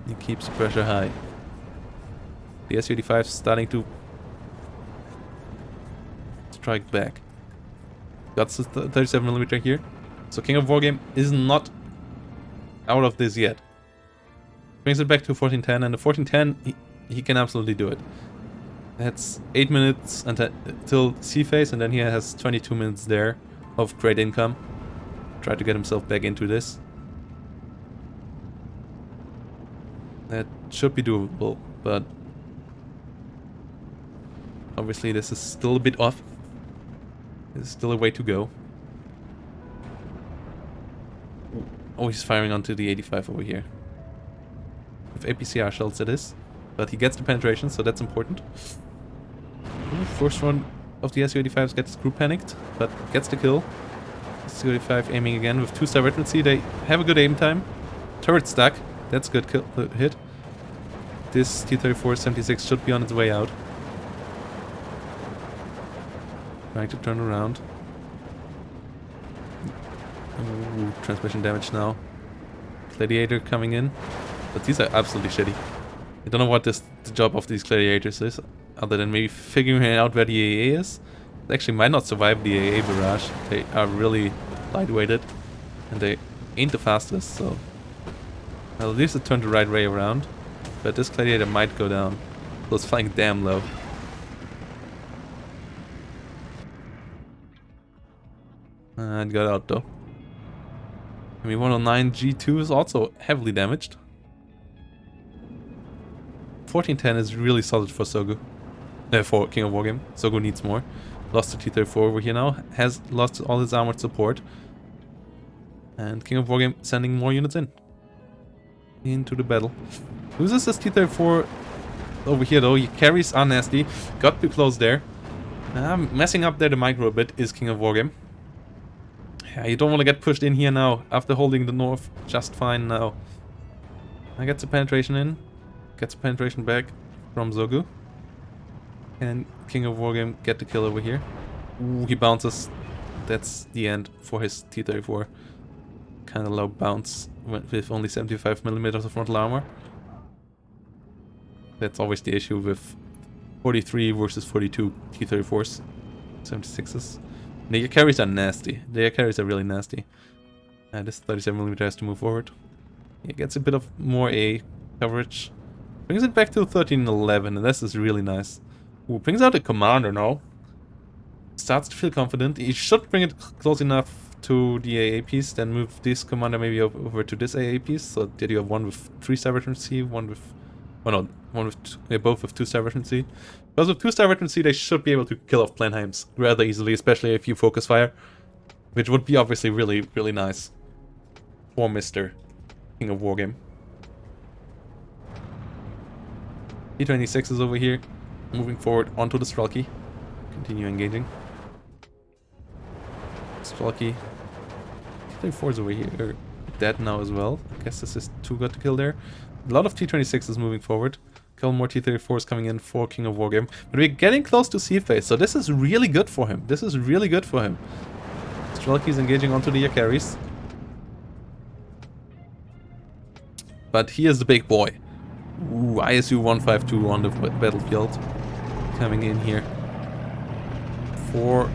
Speaker 1: He keeps pressure high. The Su-85 starting to strike back. Got the 37mm here. So King of Wargame is not out of this yet. Brings it back to 1410, and the 1410 he can absolutely do it. That's 8 minutes until C phase, and then he has 22 minutes there of great income. Try to get himself back into this. That should be doable, but obviously this is still a bit off. There's still a way to go. Oh, he's firing onto the 85 over here. With APCR shells it is. But he gets the penetration, so that's important. Ooh, first one of the Su-85s gets group panicked, but gets the kill. Su-85 aiming again with 2-star veterancy. They have a good aim time. Turret stuck. That's good kill, hit. This T-34-76 should be on its way out. Trying to turn around. Ooh, transmission damage now. Gladiator coming in. But these are absolutely shitty. I don't know what the job of these gladiators is, other than maybe figuring out where the AA is. They actually might not survive the AA barrage. They are really lightweighted, and they ain't the fastest, so... Well, at least it turned the right way around. But this gladiator might go down. It was flying damn low. And got out though. ME-109 G2 is also heavily damaged. 1410 is really solid for Zogu. For King of Wargame. Zogu needs more. Lost the T-34 over here now. Has lost all his armored support. And King of Wargame sending more units in. Into the battle. Loses this T-34 over here though. He carries are nasty. Got too close there. Messing up there the micro a bit is King of Wargame. Yeah, you don't want to get pushed in here now, after holding the north just fine now. I get the penetration in. Gets the penetration back from Zogu. And King of Wargame get the kill over here. Ooh, he bounces. That's the end for his T-34. Kind of low bounce with only 75mm of frontal armor. That's always the issue with 43 versus 42 T-34s. 76s. The carries are nasty. The carries are really nasty. This 37mm has to move forward. He gets a bit of more A coverage. Brings it back to 1311, and this is really nice. Ooh, brings out a commander now. Starts to feel confident. He should bring it close enough to the AA piece, then move this commander maybe over to this AA piece, so that you have one with 3-star veterancy, one with... Oh no, one with both with 2-star veterancy. Because with 2-star veterancy, they should be able to kill off Blenheims rather easily, especially if you focus fire. Which would be obviously really, really nice for Mr. King of Wargame. T-26 is over here, moving forward onto the Strelky. Continue engaging. Strelky. T-34 is over here, dead now as well. I guess this is 2 got to kill there. A lot of T-26 is moving forward. Kill more T-34s coming in for King of Wargame. But we're getting close to C phase, so this is really good for him. This is really good for him. Strelky is engaging onto the Yakaris. But he is the big boy. Ooh, ISU-152 on the battlefield. Coming in here. For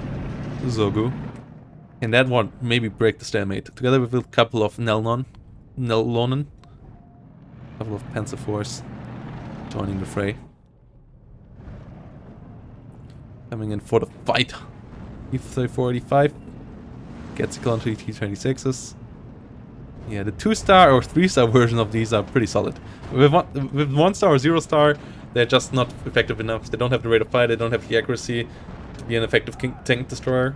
Speaker 1: Zogu. And that one maybe break the stalemate. Together with a couple of Nellonen. A couple of Panzer joining the fray. Coming in for the fight. T-34-85 gets a kill onto the T-26s. Yeah, the 2-star or 3-star version of these are pretty solid. With 1-star or 0-star, they're just not effective enough. They don't have the rate of fire, they don't have the accuracy. be an effective tank destroyer.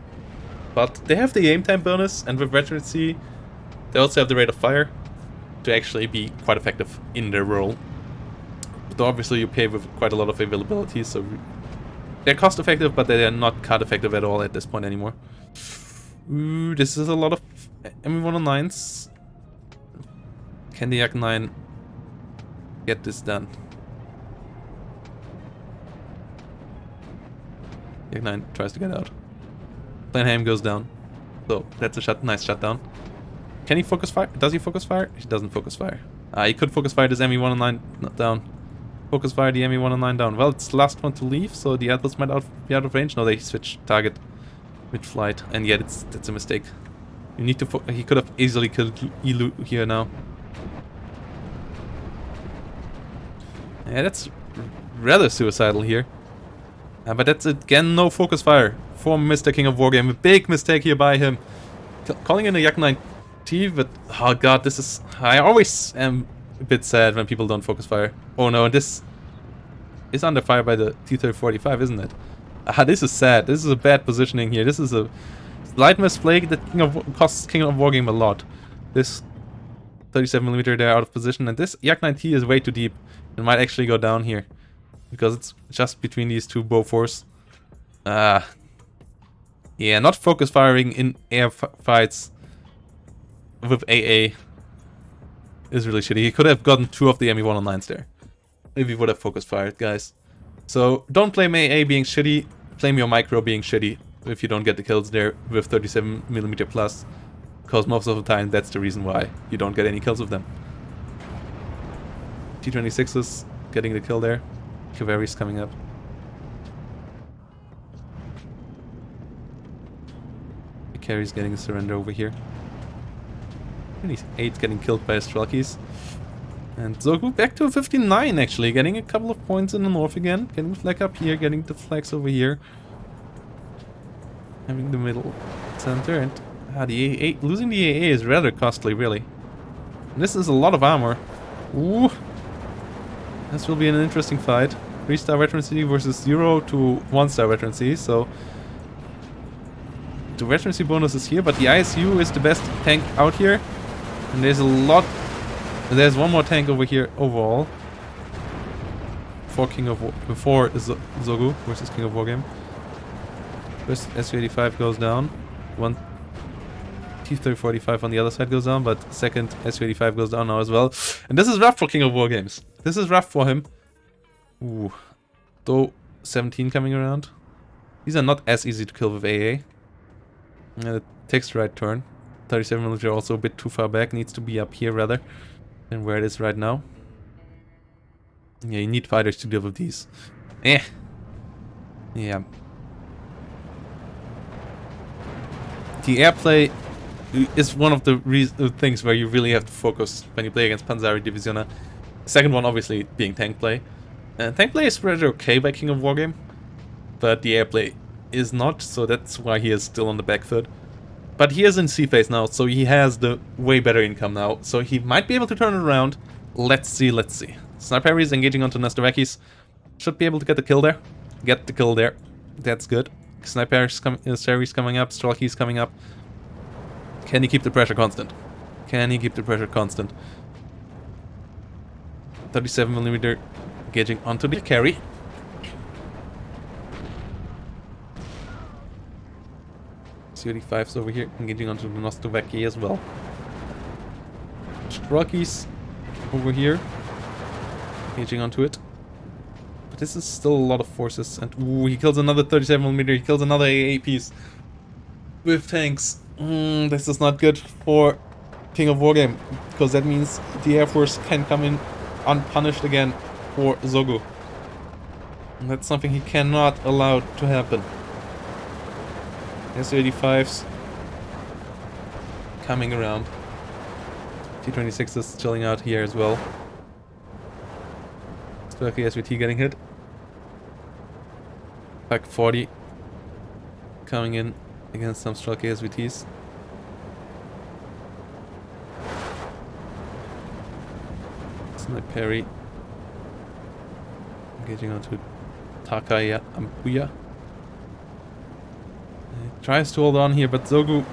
Speaker 1: But they have the aim time bonus, and with veterancy, they also have the rate of fire to actually be quite effective in their role. But obviously you pay with quite a lot of availability, so they're cost effective, but they are not card effective at all at this point anymore. Ooh, this is a lot of ME109s. Can the Yak 9 get this done? Yak 9 tries to get out. Blenheim goes down. So that's a nice shutdown. Can he focus fire? Does he focus fire? He doesn't focus fire. He could focus fire this ME109 down. Focus fire the ME109 down. Well, it's the last one to leave, so the others might be out of range. No, they switch target mid-flight, and yet that's a mistake. You need to. He could have easily killed Ilu here now. Yeah, that's rather suicidal here. But that's again no focus fire for Mr. King of Wargame. A big mistake here by him. Calling in a Yak 9T, but oh god, this is. I always am a bit sad when people don't focus fire. Oh no, and this is under fire by the T-3045, isn't it? This is sad. This is a bad positioning here. This is a slight misplay that costs King of Wargame a lot. This 37mm there out of position, and this Yak 9T is way too deep. It might actually go down here because it's just between these two Bofors. Yeah, not focus firing in air fights with AA is really shitty. He could have gotten 2 of the ME109s there if he would have focus fired, guys. So don't blame AA being shitty, blame your micro being shitty if you don't get the kills there with 37mm plus, because most of the time that's the reason why you don't get any kills with them. T-26 is getting the kill there. Cavalry's coming up. Carry's getting a surrender over here. 28 getting killed by Strelkis. And Zogu back to a 59 actually, getting a couple of points in the north again. Getting the flag up here, getting the flags over here. Having the middle center, and the AA, losing the AA is rather costly really. And this is a lot of armor. Ooh. This will be an interesting fight. 3-star veterancy versus 0 to 1-star veterancy, so the veterancy bonus is here, but the ISU is the best tank out here. And there's there's one more tank over here overall. Before Zogu versus King of Wargame. First Su-85 goes down. One T-3045 on the other side goes down, but second Su-85 goes down now as well. And this is rough for King of Wargames. This is rough for him. Ooh. Though 17 coming around. These are not as easy to kill with AA. It takes the right turn. 37mm also a bit too far back. Needs to be up here rather than where it is right now. Yeah, you need fighters to deal with these. Yeah. The airplay is one of the things where you really have to focus when you play against Panzeri Divisiona. Second one obviously being tank play. Tank play is rather okay by King of Wargame, but the airplay is not, so that's why he is still on the back foot. But he is in sea phase now, so he has the way better income now, so he might be able to turn it around. Let's see. Sniper Harry is engaging onto Nestorakis. Should be able to get the kill there. That's good. Sniper Harry's coming up, Strelky's coming up. Can he keep the pressure constant? 37mm engaging onto the carry. Su-85's over here, engaging onto the Nostovaki as well. Strelky's over here, engaging onto it. But this is still a lot of forces, and ooh, he kills another 37mm, he kills another AA piece with tanks. This is not good for King of Wargame, because that means the Air Force can come in unpunished again for Zogu. And that's something he cannot allow to happen. Su-85's coming around. T-26 is chilling out here as well. Strelky SVT getting hit. Pack 40 coming in against some Strelky SVTs. Sniper Perry engaging onto Takaya Ampuya. Tries to hold on here, but Zogu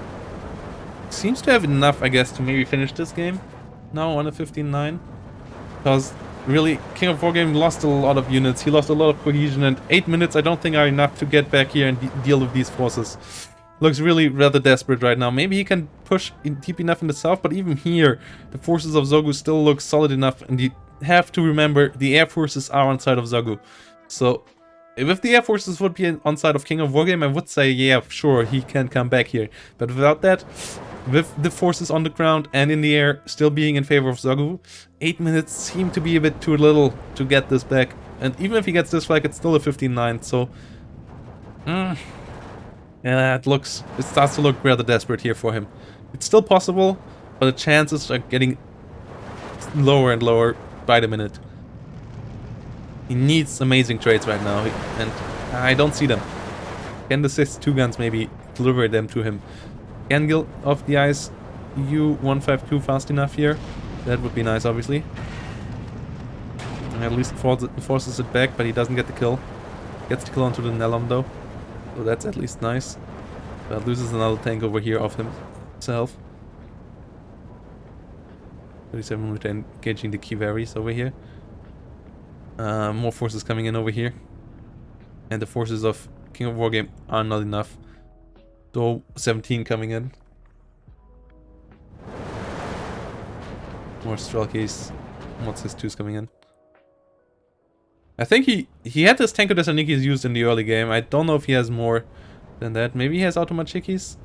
Speaker 1: seems to have enough, I guess, to maybe finish this game. Now on a 15-9. Because really, King of Wargame lost a lot of units. He lost a lot of cohesion, and 8 minutes I don't think are enough to get back here and deal with these forces. Looks really rather desperate right now. Maybe he can push deep enough in the south, but even here, the forces of Zogu still look solid enough, and you have to remember the air forces are on side of Zogu. So, if the air forces would be on side of King of Wargame, I would say, yeah, sure, he can come back here. But without that, with the forces on the ground and in the air still being in favor of Zogu, 8 minutes seem to be a bit too little to get this back. And even if he gets this flag, it's still a 15-9, so... yeah, it starts to look rather desperate here for him. It's still possible, but the chances are getting lower and lower by the minute. He needs amazing trades right now, and I don't see them. Can the 6-2 guns maybe deliver them to him? Can Guild of the Ice U-152 fast enough here? That would be nice, obviously. At least forces it back, but he doesn't get the kill. Gets the kill onto the Nelom though. So that's at least nice. But loses another tank over here of himself. 37 with engaging the Kivaris over here. More forces coming in over here. And the forces of King of Wargame are not enough. So 17 coming in. More Strelkis. More Cis-2s coming in. I think he had this Tanko Thessaloniki's used in the early game. I don't know if he has more than that. Maybe he has Automachikis.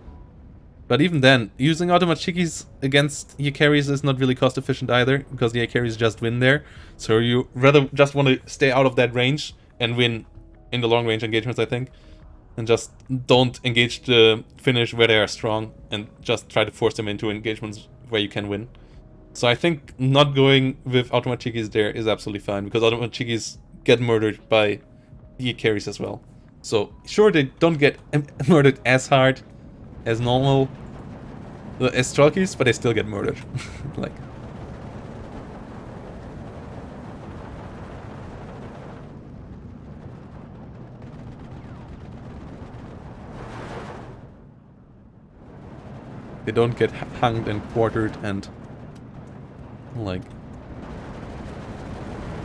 Speaker 1: But even then, using Automachikis against Yakaris is not really cost efficient either, because the Yakaris just win there. So you rather just want to stay out of that range and win in the long range engagements, I think. And just don't engage the finish where they are strong and just try to force them into engagements where you can win. So I think not going with Automachikis there is absolutely fine, because Automachikis get murdered by the carries as well. So sure, they don't get murdered as hard as normal as Strelkis, but they still get murdered. Like, they don't get hanged and quartered and like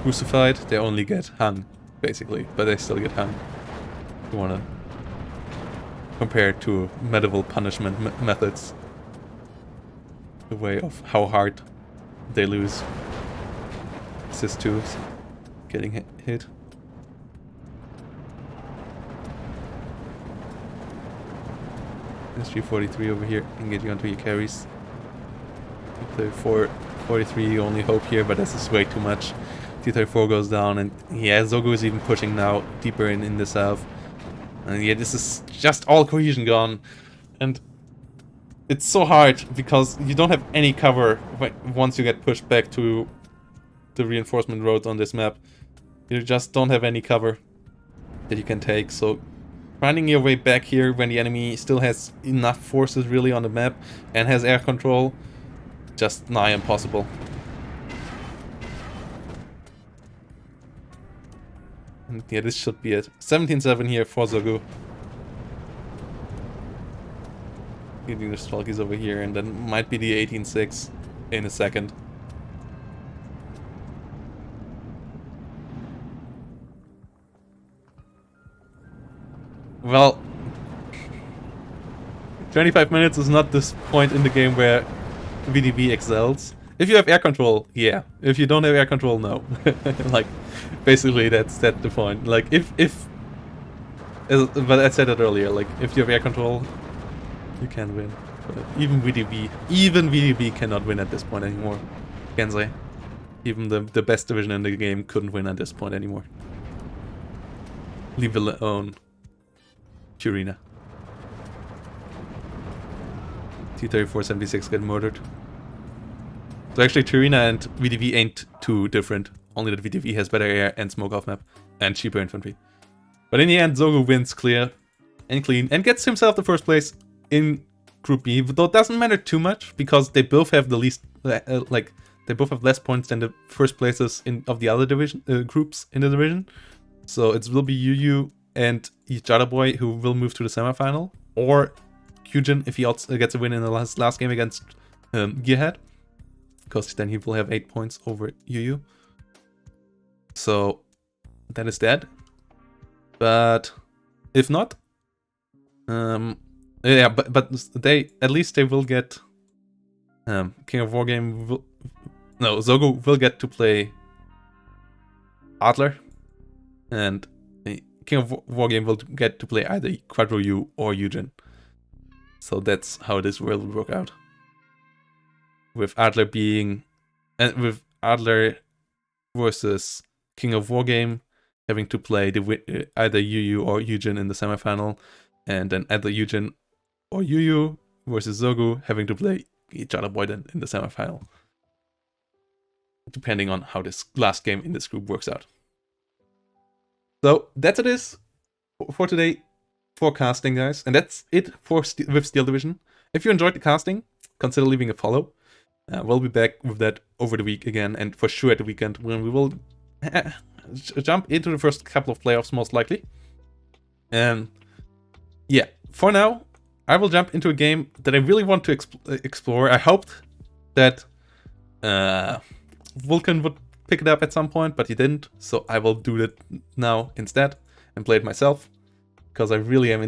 Speaker 1: crucified. They only get hung, basically, but they still get hung. You wanna compare it to medieval punishment methods, the way of how hard they lose. Cis-2s getting hit. SG-43 over here engaging onto your carries. T-34 only hope here, but this is way too much. T-34 goes down, and yeah, Zogu is even pushing now deeper in the south. And yeah, this is just all cohesion gone. And it's so hard because you don't have any cover once you get pushed back to the reinforcement roads on this map. You just don't have any cover that you can take. So finding your way back here when the enemy still has enough forces really on the map and has air control, just nigh impossible. And yeah, this should be it. 17-7 here for Zogu. Getting the Strelkis over here, and then might be the 18-6 in a second. Well, 25 minutes is not this point in the game where VDV excels. If you have air control, yeah. If you don't have air control, no. Like, basically that's the point. Like, but I said it earlier, like, if you have air control, you can win. But even VDV cannot win at this point anymore, can say. Even the best division in the game couldn't win at this point anymore. Leave alone Purina. T-34-76 get murdered. So actually Turina and VDV ain't too different. Only that VDV has better air and smoke off map. And cheaper infantry. But in the end, Zogu wins clear and clean. And gets himself the first place in Group B. Though it doesn't matter too much. Because they both have the least... they both have less points than the first places of the other division groups in the division. So it will be UU and Yada Boy, who will move to the semifinal, or Kyujin if he also gets a win in the last game against Gearhead, because then he will have 8 points over Yu. So that is that. But if not, yeah, but they at least they will get King of Wargame. Zogu will get to play Adler, and King of Wargame will get to play either Quadro U or Eugen. So that's how this will work out. With Adler being, and with Adler versus King of Wargame having to play either Yu or Eugen in the semifinal, and then either Eugen or Yu versus Zogu having to play Yada Boy then in the semifinal, depending on how this last game in this group works out. So that's it is for today for casting, guys, and that's it for with Steel Division. If you enjoyed the casting, consider leaving a follow. We'll be back with that over the week again, and for sure at the weekend when we will jump into the first couple of playoffs most likely. And yeah, for now, I will jump into a game that I really want to explore. I hoped that Vulcan would pick it up at some point, but he didn't. So I will do that now instead and play it myself, because I really am